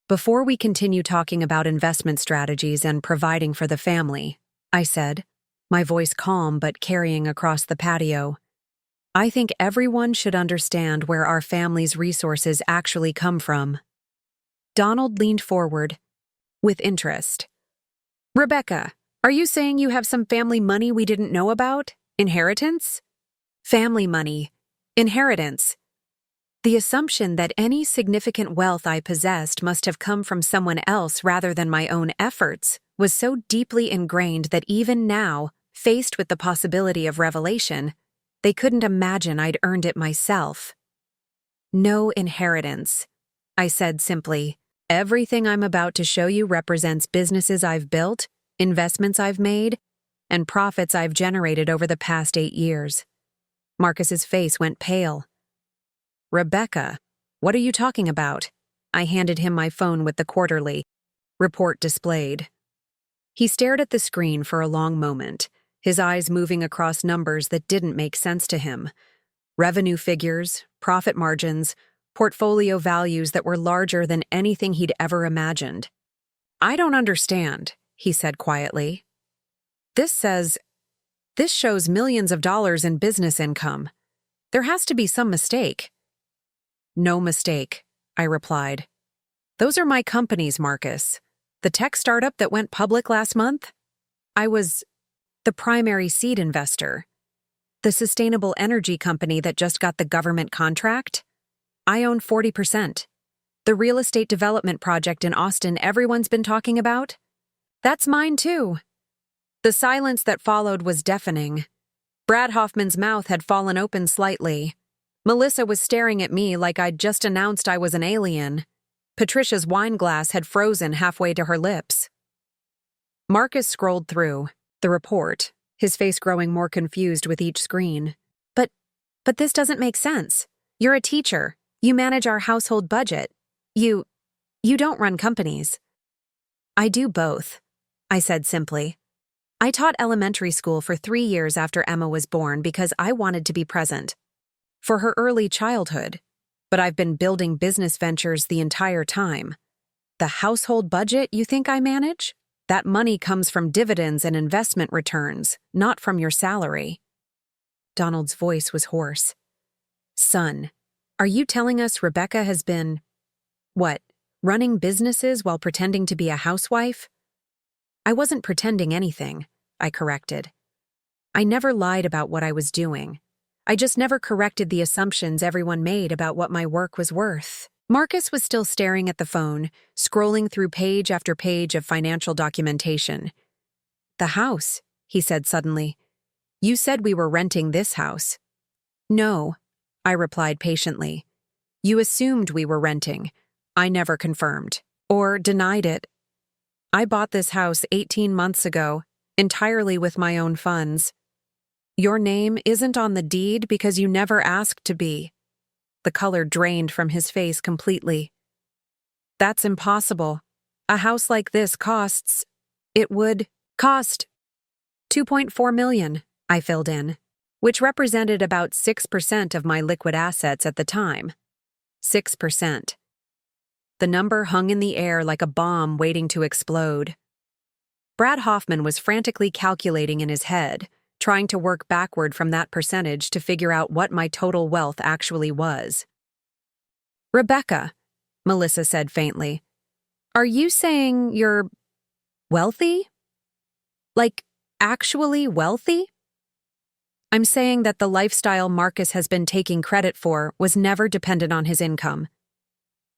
"Before we continue talking about investment strategies and providing for the family," I said, my voice calm but carrying across the patio, "I think everyone should understand where our family's resources actually come from." Donald leaned forward, with interest. "Rebecca, are you saying you have some family money we didn't know about? Inheritance?" "Family money. Inheritance. The assumption that any significant wealth I possessed must have come from someone else rather than my own efforts was so deeply ingrained that even now, faced with the possibility of revelation, they couldn't imagine I'd earned it myself." "No inheritance," I said simply. "Everything I'm about to show you represents businesses I've built, investments I've made, and profits I've generated over the past 8 years. Marcus's face went pale. "Rebecca, what are you talking about?" I handed him my phone with the quarterly report displayed. He stared at the screen for a long moment, his eyes moving across numbers that didn't make sense to him. Revenue figures, profit margins, portfolio values that were larger than anything he'd ever imagined. "I don't understand," he said quietly. This shows millions of dollars in business income. There has to be some mistake." "No mistake," I replied. "Those are my companies, Marcus. The tech startup that went public last month? I was the primary seed investor. The sustainable energy company that just got the government contract? I own 40%. The real estate development project in Austin everyone's been talking about? That's mine too." The silence that followed was deafening. Brad Hoffman's mouth had fallen open slightly. Melissa was staring at me like I'd just announced I was an alien. Patricia's wine glass had frozen halfway to her lips. Marcus scrolled through the report, his face growing more confused with each screen. But this doesn't make sense. You're a teacher. You manage our household budget. You don't run companies." "I do both," I said simply. "I taught elementary school for 3 years after Emma was born because I wanted to be present for her early childhood, but I've been building business ventures the entire time. The household budget you think I manage? That money comes from dividends and investment returns, not from your salary." Donald's voice was hoarse. "Son, are you telling us Rebecca has been, running businesses while pretending to be a housewife?" "I wasn't pretending anything," I corrected. "I never lied about what I was doing. I just never corrected the assumptions everyone made about what my work was worth." Marcus was still staring at the phone, scrolling through page after page of financial documentation. "The house," he said suddenly. "You said we were renting this house." "No," I replied patiently. "You assumed we were renting. I never confirmed or denied it. I bought this house 18 months ago, entirely with my own funds. Your name isn't on the deed because you never asked to be." The color drained from his face completely. "That's impossible. A house like this costs— It would cost $2.4 million, I filled in, which represented about 6% of my liquid assets at the time. 6%. The number hung in the air like a bomb waiting to explode. Brad Hoffman was frantically calculating in his head, trying to work backward from that percentage to figure out what my total wealth actually was. "Rebecca," Melissa said faintly, "are you saying you're wealthy? Like, actually wealthy?" "I'm saying that the lifestyle Marcus has been taking credit for was never dependent on his income.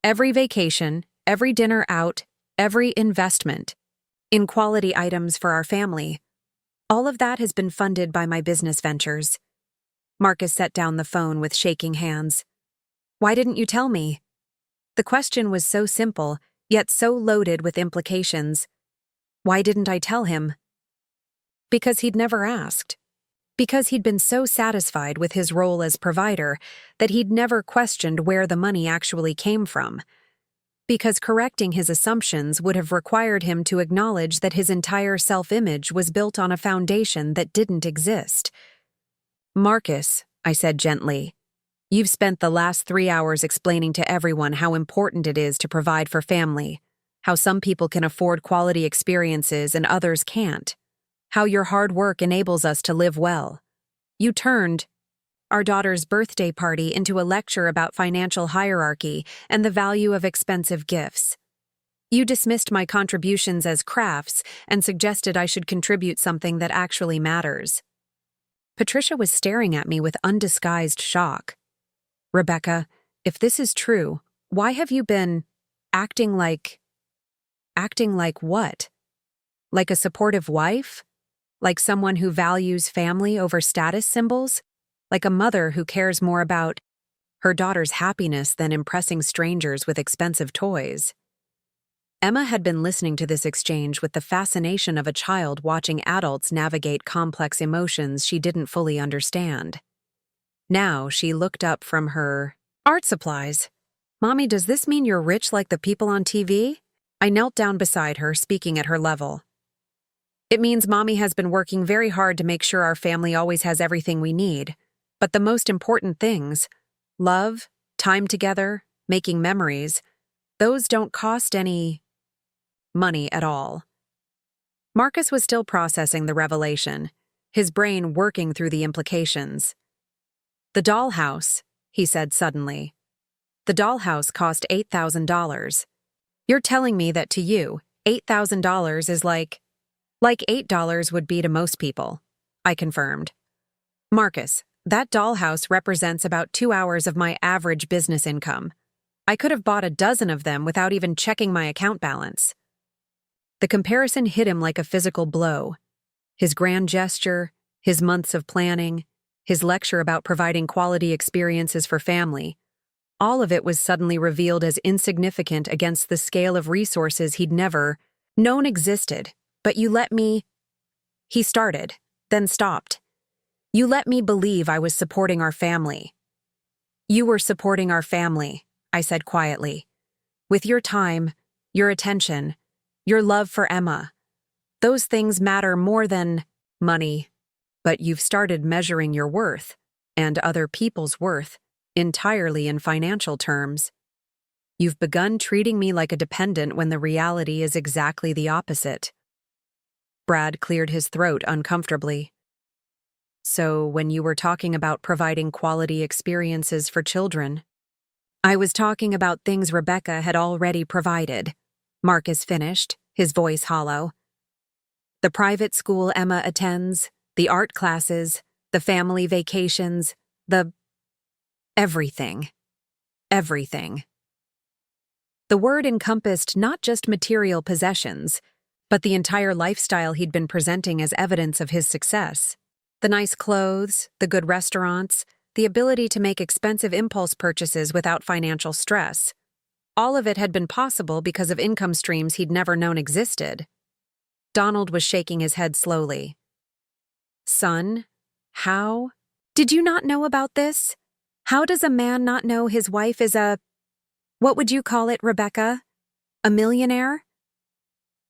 Every vacation, every dinner out, every investment in quality items for our family, all of that has been funded by my business ventures." Marcus set down the phone with shaking hands. "Why didn't you tell me?" The question was so simple, yet so loaded with implications. Why didn't I tell him? Because he'd never asked. Because he'd been so satisfied with his role as provider that he'd never questioned where the money actually came from. Because correcting his assumptions would have required him to acknowledge that his entire self-image was built on a foundation that didn't exist. "Marcus," I said gently, "you've spent the last 3 hours explaining to everyone how important it is to provide for family, how some people can afford quality experiences and others can't, how your hard work enables us to live well. You turned our daughter's birthday party into a lecture about financial hierarchy and the value of expensive gifts. You dismissed my contributions as crafts and suggested I should contribute something that actually matters." Patricia was staring at me with undisguised shock. "Rebecca, if this is true, why have you been acting like what? Like a supportive wife? Like someone who values family over status symbols? Like a mother who cares more about her daughter's happiness than impressing strangers with expensive toys?" Emma had been listening to this exchange with the fascination of a child watching adults navigate complex emotions she didn't fully understand. Now she looked up from her art supplies. "Mommy, does this mean you're rich like the people on TV?" I knelt down beside her, speaking at her level. "It means Mommy has been working very hard to make sure our family always has everything we need. But the most important things— love, time together, making memories— those don't cost any money at all." Marcus was still processing the revelation, his brain working through the implications. "The dollhouse," he said suddenly. "The dollhouse cost $8,000. You're telling me that to you, $8,000 is like $8 would be to most people," I confirmed. "Marcus, that dollhouse represents about 2 hours of my average business income. I could have bought a dozen of them without even checking my account balance." The comparison hit him like a physical blow. His grand gesture, his months of planning, his lecture about providing quality experiences for family— all of it was suddenly revealed as insignificant against the scale of resources he'd never known existed. "But you let me—" he started, then stopped. "You let me believe I was supporting our family." "You were supporting our family," I said quietly. "With your time, your attention, your love for Emma. Those things matter more than money. But you've started measuring your worth, and other people's worth, entirely in financial terms. You've begun treating me like a dependent when the reality is exactly the opposite." Brad cleared his throat uncomfortably. "So when you were talking about providing quality experiences for children—" "I was talking about things Rebecca had already provided," Marcus finished, his voice hollow. "The private school Emma attends, the art classes, the family vacations, the— everything. Everything. The word encompassed not just material possessions, but the entire lifestyle he'd been presenting as evidence of his success. The nice clothes, the good restaurants, the ability to make expensive impulse purchases without financial stress. All of it had been possible because of income streams he'd never known existed. Donald was shaking his head slowly. Son, how? Did you not know about this? How does a man not know his wife is what would you call it, Rebecca? A millionaire?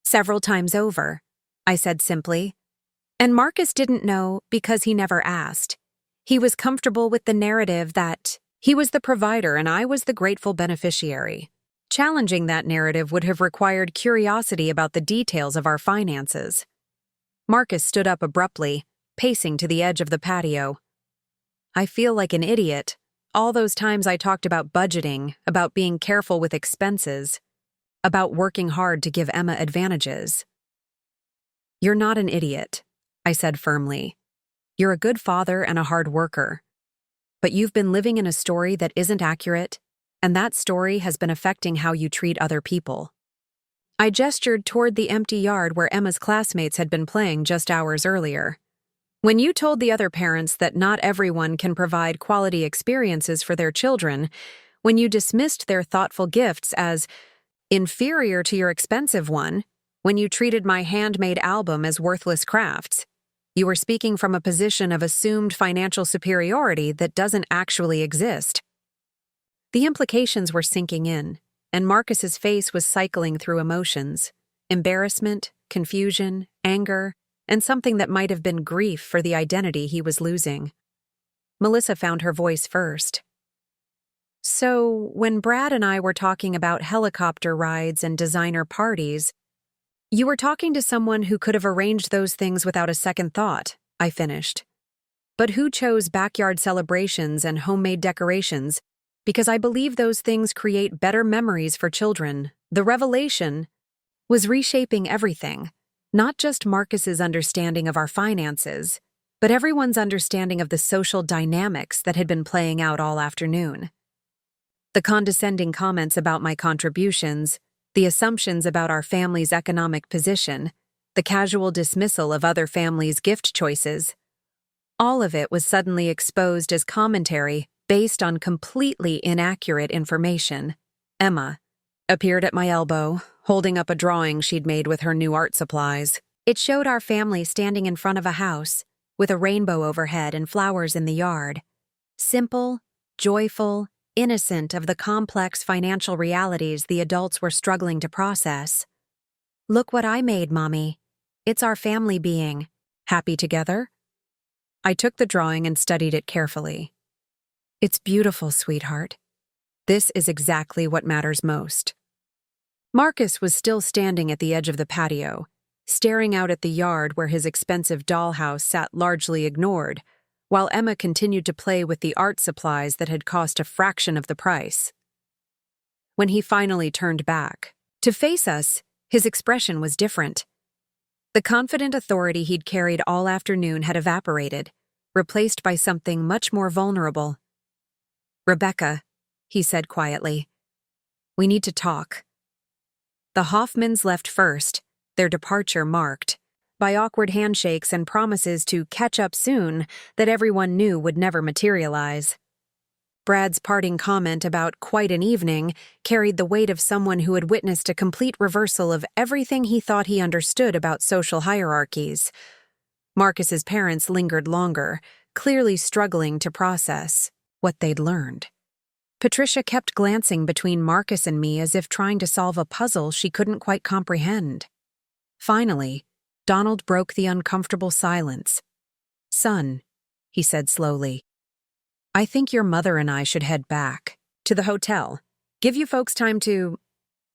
Several times over, I said simply. And Marcus didn't know because he never asked. He was comfortable with the narrative that he was the provider and I was the grateful beneficiary. Challenging that narrative would have required curiosity about the details of our finances. Marcus stood up abruptly, pacing to the edge of the patio. I feel like an idiot. All those times I talked about budgeting, about being careful with expenses, about working hard to give Emma advantages. You're not an idiot, I said firmly. You're a good father and a hard worker. But you've been living in a story that isn't accurate, and that story has been affecting how you treat other people. I gestured toward the empty yard where Emma's classmates had been playing just hours earlier. When you told the other parents that not everyone can provide quality experiences for their children, when you dismissed their thoughtful gifts as inferior to your expensive one, when you treated my handmade album as worthless crafts, you were speaking from a position of assumed financial superiority that doesn't actually exist. The implications were sinking in, and Marcus's face was cycling through emotions: embarrassment, confusion, anger, and something that might have been grief for the identity he was losing. Melissa found her voice first. So, when Brad and I were talking about helicopter rides and designer parties, you were talking to someone who could have arranged those things without a second thought, I finished. But who chose backyard celebrations and homemade decorations? Because I believe those things create better memories for children. The revelation was reshaping everything, not just Marcus's understanding of our finances, but everyone's understanding of the social dynamics that had been playing out all afternoon. The condescending comments about my contributions, the assumptions about our family's economic position, the casual dismissal of other families' gift choices, all of it was suddenly exposed as commentary based on completely inaccurate information. Emma appeared at my elbow, holding up a drawing she'd made with her new art supplies. It showed our family standing in front of a house, with a rainbow overhead and flowers in the yard. Simple, joyful, innocent of the complex financial realities the adults were struggling to process. Look what I made, Mommy. It's our family being happy together. I took the drawing and studied it carefully. It's beautiful, sweetheart. This is exactly what matters most. Marcus was still standing at the edge of the patio, staring out at the yard where his expensive dollhouse sat largely ignored, while Emma continued to play with the art supplies that had cost a fraction of the price. When he finally turned back to face us, his expression was different. The confident authority he'd carried all afternoon had evaporated, replaced by something much more vulnerable. "Rebecca," he said quietly, "we need to talk." The Hoffmans left first, their departure marked by awkward handshakes and promises to catch up soon that everyone knew would never materialize. Brad's parting comment about quite an evening carried the weight of someone who had witnessed a complete reversal of everything he thought he understood about social hierarchies. Marcus's parents lingered longer, clearly struggling to process what they'd learned. Patricia kept glancing between Marcus and me as if trying to solve a puzzle she couldn't quite comprehend. Finally, Donald broke the uncomfortable silence. "Son," he said slowly, "I think your mother and I should head back to the hotel. Give you folks time to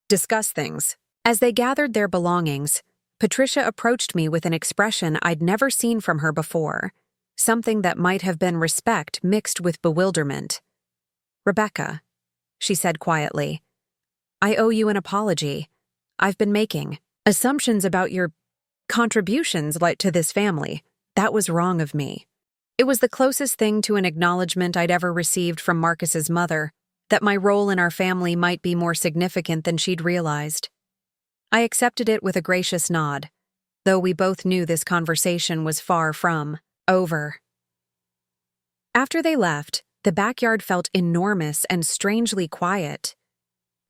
discuss things." As they gathered their belongings, Patricia approached me with an expression I'd never seen from her before, something that might have been respect mixed with bewilderment. "Rebecca," she said quietly, "I owe you an apology. I've been making assumptions about your contributions to this family. That was wrong of me." It was the closest thing to an acknowledgement I'd ever received from Marcus's mother, that my role in our family might be more significant than she'd realized. I accepted it with a gracious nod, though we both knew this conversation was far from over. After they left, the backyard felt enormous and strangely quiet.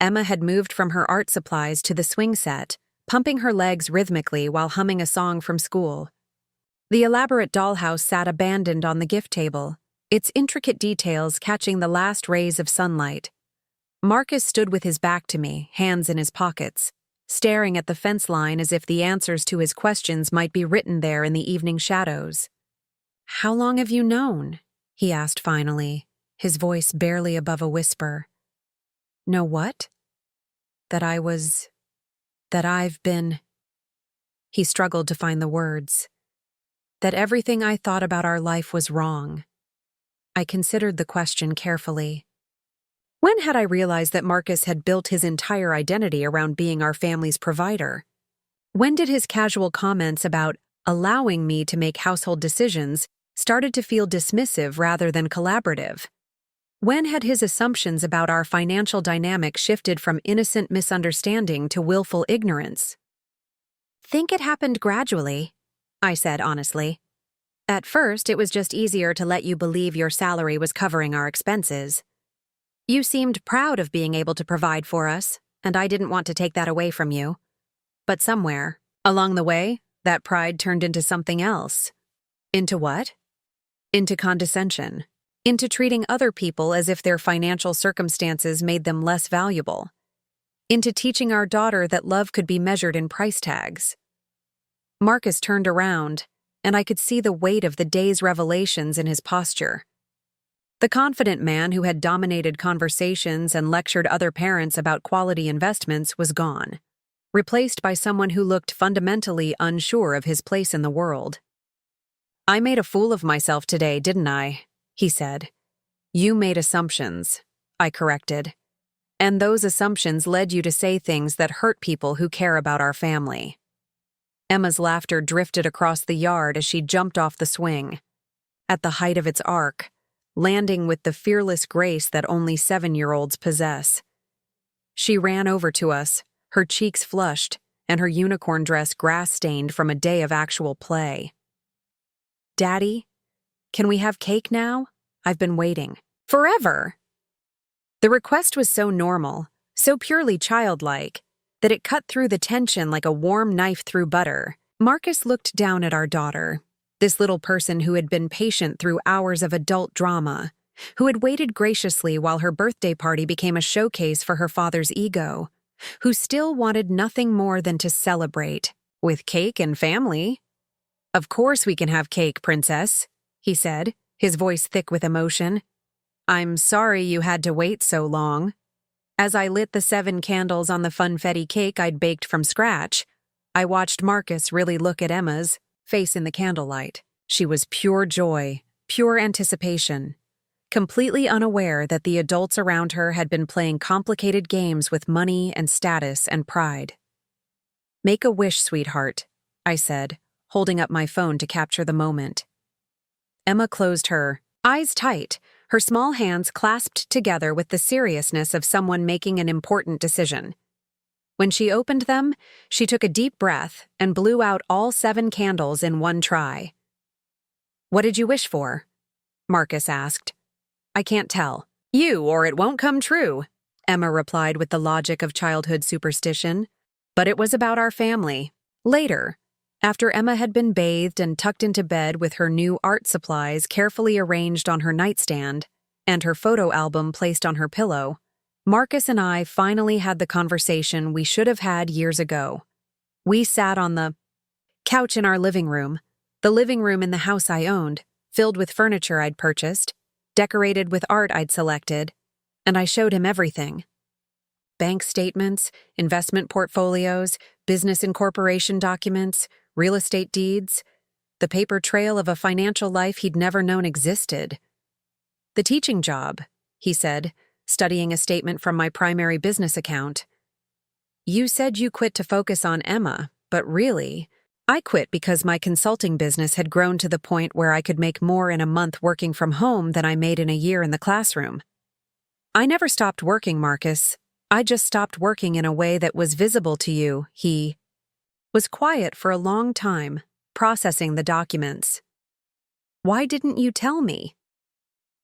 Emma had moved from her art supplies to the swing set, pumping her legs rhythmically while humming a song from school. The elaborate dollhouse sat abandoned on the gift table, its intricate details catching the last rays of sunlight. Marcus stood with his back to me, hands in his pockets, staring at the fence line as if the answers to his questions might be written there in the evening shadows. "How long have you known?" he asked finally, his voice barely above a whisper. "Know what?" That I've been... He struggled to find the words. That everything I thought about our life was wrong. I considered the question carefully. When had I realized that Marcus had built his entire identity around being our family's provider? When did his casual comments about allowing me to make household decisions started to feel dismissive rather than collaborative? When had his assumptions about our financial dynamic shifted from innocent misunderstanding to willful ignorance? "Think it happened gradually," I said honestly. "At first, it was just easier to let you believe your salary was covering our expenses. You seemed proud of being able to provide for us, and I didn't want to take that away from you. But somewhere, along the way, that pride turned into something else." Into what? Into condescension. Into treating other people as if their financial circumstances made them less valuable. Into teaching our daughter that love could be measured in price tags. Marcus turned around, and I could see the weight of the day's revelations in his posture. The confident man who had dominated conversations and lectured other parents about quality investments was gone, replaced by someone who looked fundamentally unsure of his place in the world. "I made a fool of myself today, didn't I?" he said. "You made assumptions," I corrected. "And those assumptions led you to say things that hurt people who care about our family." Emma's laughter drifted across the yard as she jumped off the swing. At the height of its arc, landing with the fearless grace that only 7-year-olds possess. She ran over to us, her cheeks flushed, and her unicorn dress grass-stained from a day of actual play. "Daddy, can we have cake now? I've been waiting. Forever!" The request was so normal, so purely childlike, that it cut through the tension like a warm knife through butter. Marcus looked down at our daughter, this little person who had been patient through hours of adult drama, who had waited graciously while her birthday party became a showcase for her father's ego, who still wanted nothing more than to celebrate, with cake and family. "Of course we can have cake, princess," he said, his voice thick with emotion. "I'm sorry you had to wait so long." As I lit the 7 candles on the funfetti cake I'd baked from scratch, I watched Marcus really look at Emma's face in the candlelight. She was pure joy, pure anticipation, completely unaware that the adults around her had been playing complicated games with money and status and pride. "Make a wish, sweetheart," I said, holding up my phone to capture the moment. Emma closed her eyes tight, her small hands clasped together with the seriousness of someone making an important decision. When she opened them, she took a deep breath and blew out all 7 candles in one try. "What did you wish for?" Marcus asked. "I can't tell." "You, or it won't come true," Emma replied with the logic of childhood superstition. "But it was about our family." Later, after Emma had been bathed and tucked into bed with her new art supplies carefully arranged on her nightstand and her photo album placed on her pillow, Marcus and I finally had the conversation we should have had years ago. We sat on the couch in our living room, the living room in the house I owned, filled with furniture I'd purchased, decorated with art I'd selected, and I showed him everything. Bank statements, investment portfolios, business incorporation documents, real estate deeds, the paper trail of a financial life he'd never known existed. "The teaching job," he said, studying a statement from my primary business account. "You said you quit to focus on Emma, but really, I quit because my consulting business had grown to the point where I could make more in a month working from home than I made in a year in the classroom." I never stopped working, Marcus. I just stopped working in a way that was visible to you. He was quiet for a long time, processing the documents. Why didn't you tell me?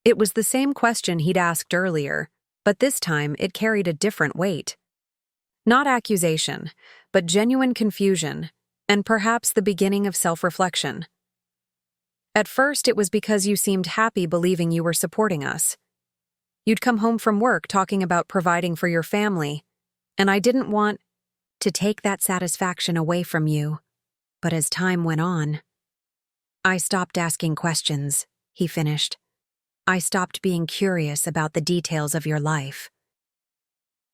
It was the same question he'd asked earlier, but this time it carried a different weight. Not accusation, but genuine confusion, and perhaps the beginning of self-reflection. At first, it was because you seemed happy believing you were supporting us. You'd come home from work talking about providing for your family, and I didn't want to take that satisfaction away from you. But as time went on, I stopped asking questions, he finished. I stopped being curious about the details of your life.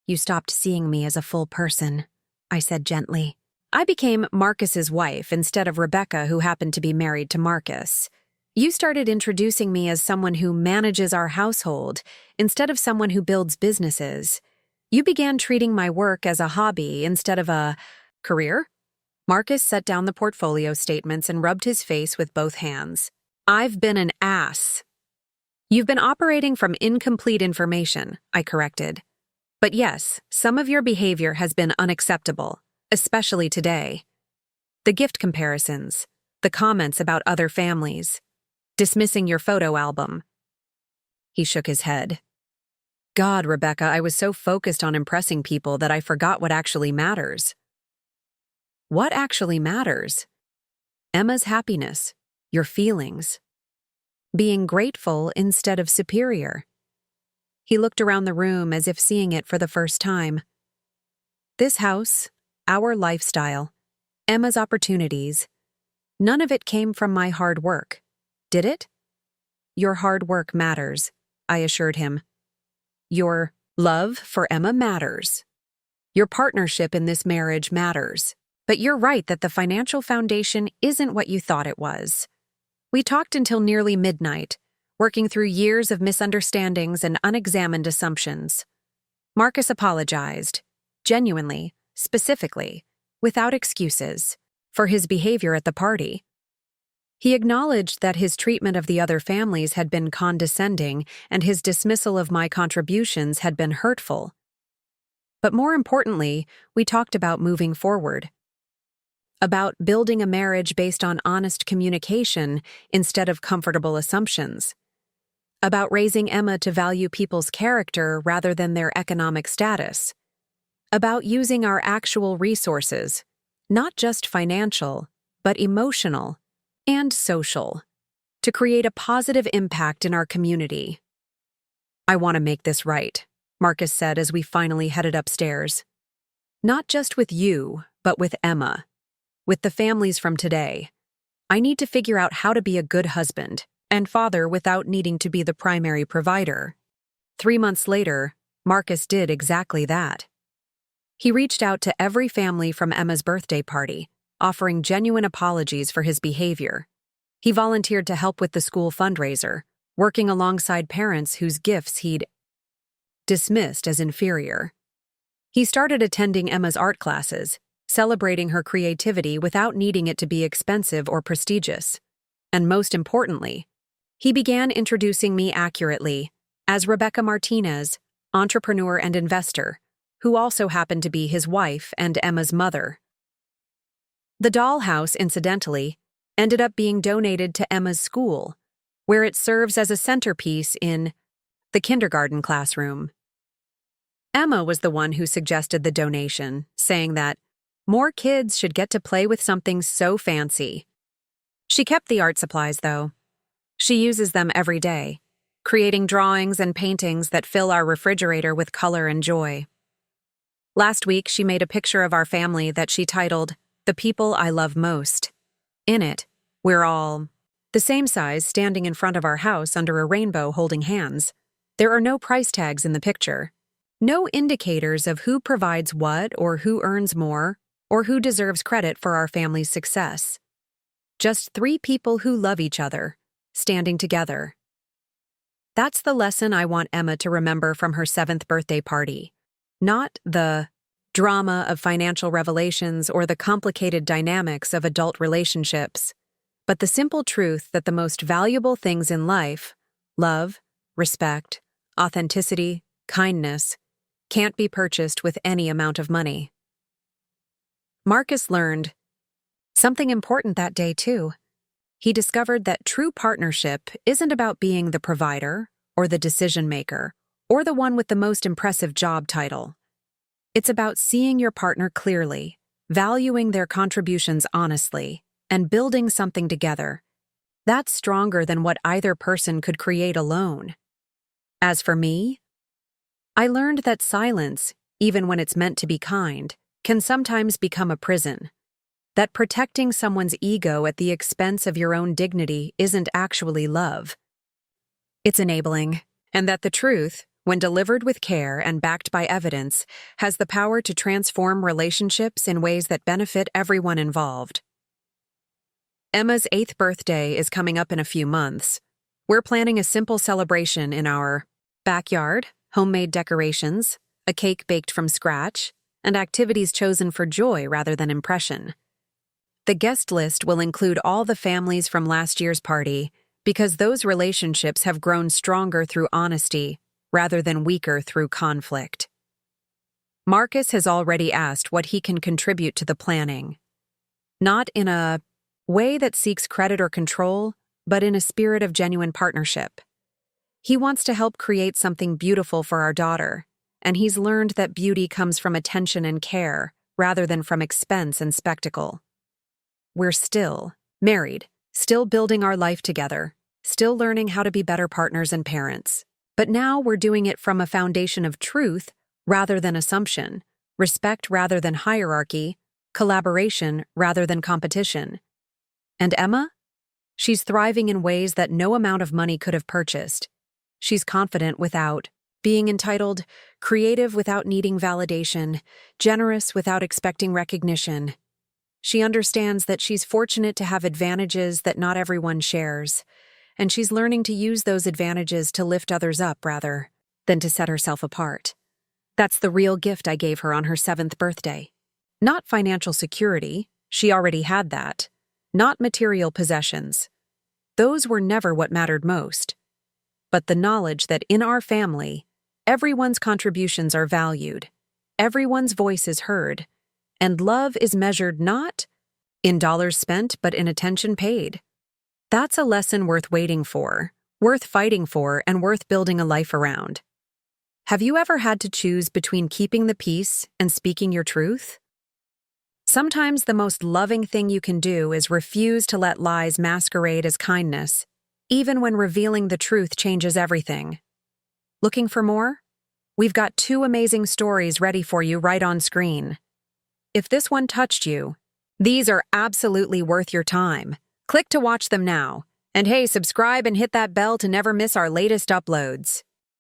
You stopped seeing me as a full person, I said gently. I became Marcus's wife instead of Rebecca, who happened to be married to Marcus. You started introducing me as someone who manages our household instead of someone who builds businesses. You began treating my work as a hobby instead of a career. Marcus set down the portfolio statements and rubbed his face with both hands. I've been an ass. You've been operating from incomplete information, I corrected. But yes, some of your behavior has been unacceptable, especially today. The gift comparisons, the comments about other families, dismissing your photo album. He shook his head. God, Rebecca, I was so focused on impressing people that I forgot what actually matters. What actually matters? Emma's happiness, your feelings. Being grateful instead of superior. He looked around the room as if seeing it for the first time. This house, our lifestyle, Emma's opportunities, none of it came from my hard work. Did it? Your hard work matters, I assured him. Your love for Emma matters. Your partnership in this marriage matters. But you're right that the financial foundation isn't what you thought it was. We talked until nearly midnight, working through years of misunderstandings and unexamined assumptions. Marcus apologized, genuinely, specifically, without excuses, for his behavior at the party. He acknowledged that his treatment of the other families had been condescending and his dismissal of my contributions had been hurtful. But more importantly, we talked about moving forward. About building a marriage based on honest communication instead of comfortable assumptions. About raising Emma to value people's character rather than their economic status. About using our actual resources, not just financial, but emotional and social, to create a positive impact in our community. I want to make this right, Marcus said as we finally headed upstairs. Not just with you, but with Emma. With the families from today. I need to figure out how to be a good husband and father without needing to be the primary provider. 3 months later, Marcus did exactly that. He reached out to every family from Emma's birthday party, offering genuine apologies for his behavior. He volunteered to help with the school fundraiser, working alongside parents whose gifts he'd dismissed as inferior. He started attending Emma's art classes, celebrating her creativity without needing it to be expensive or prestigious. And most importantly, he began introducing me accurately as Rebecca Martinez, entrepreneur and investor, who also happened to be his wife and Emma's mother. The dollhouse, incidentally, ended up being donated to Emma's school, where it serves as a centerpiece in the kindergarten classroom. Emma was the one who suggested the donation, saying that more kids should get to play with something so fancy. She kept the art supplies, though. She uses them every day, creating drawings and paintings that fill our refrigerator with color and joy. Last week, she made a picture of our family that she titled, "The People I Love Most." In it, we're all the same size, standing in front of our house under a rainbow holding hands. There are no price tags in the picture. No indicators of who provides what or who earns more or who deserves credit for our family's success. Just 3 people who love each other, standing together. That's the lesson I want Emma to remember from her 7th birthday party. Not the drama of financial revelations or the complicated dynamics of adult relationships, but the simple truth that the most valuable things in life, love, respect, authenticity, kindness, can't be purchased with any amount of money. Marcus learned something important that day, too. He discovered that true partnership isn't about being the provider or the decision maker or the one with the most impressive job title. It's about seeing your partner clearly, valuing their contributions honestly, and building something together. That's stronger than what either person could create alone. As for me, I learned that silence, even when it's meant to be kind, can sometimes become a prison. That protecting someone's ego at the expense of your own dignity isn't actually love. It's enabling, and that the truth, when delivered with care and backed by evidence, has the power to transform relationships in ways that benefit everyone involved. Emma's 8th birthday is coming up in a few months. We're planning a simple celebration in our backyard, homemade decorations, a cake baked from scratch, and activities chosen for joy rather than impression. The guest list will include all the families from last year's party because those relationships have grown stronger through honesty rather than weaker through conflict. Marcus has already asked what he can contribute to the planning. Not in a way that seeks credit or control, but in a spirit of genuine partnership. He wants to help create something beautiful for our daughter, and he's learned that beauty comes from attention and care rather than from expense and spectacle. We're still married, still building our life together, still learning how to be better partners and parents. But now we're doing it from a foundation of truth rather than assumption, respect rather than hierarchy, collaboration rather than competition. And Emma? She's thriving in ways that no amount of money could have purchased. She's confident without being entitled, creative without needing validation, generous without expecting recognition. She understands that she's fortunate to have advantages that not everyone shares, and she's learning to use those advantages to lift others up rather than to set herself apart. That's the real gift I gave her on her 7th birthday. Not financial security, she already had that. Not material possessions. Those were never what mattered most. But the knowledge that in our family, everyone's contributions are valued, everyone's voice is heard, and love is measured not in dollars spent but in attention paid. That's a lesson worth waiting for, worth fighting for, and worth building a life around. Have you ever had to choose between keeping the peace and speaking your truth? Sometimes the most loving thing you can do is refuse to let lies masquerade as kindness, even when revealing the truth changes everything. Looking for more? We've got 2 amazing stories ready for you right on screen. If this one touched you, these are absolutely worth your time. Click to watch them now. And hey, subscribe and hit that bell to never miss our latest uploads.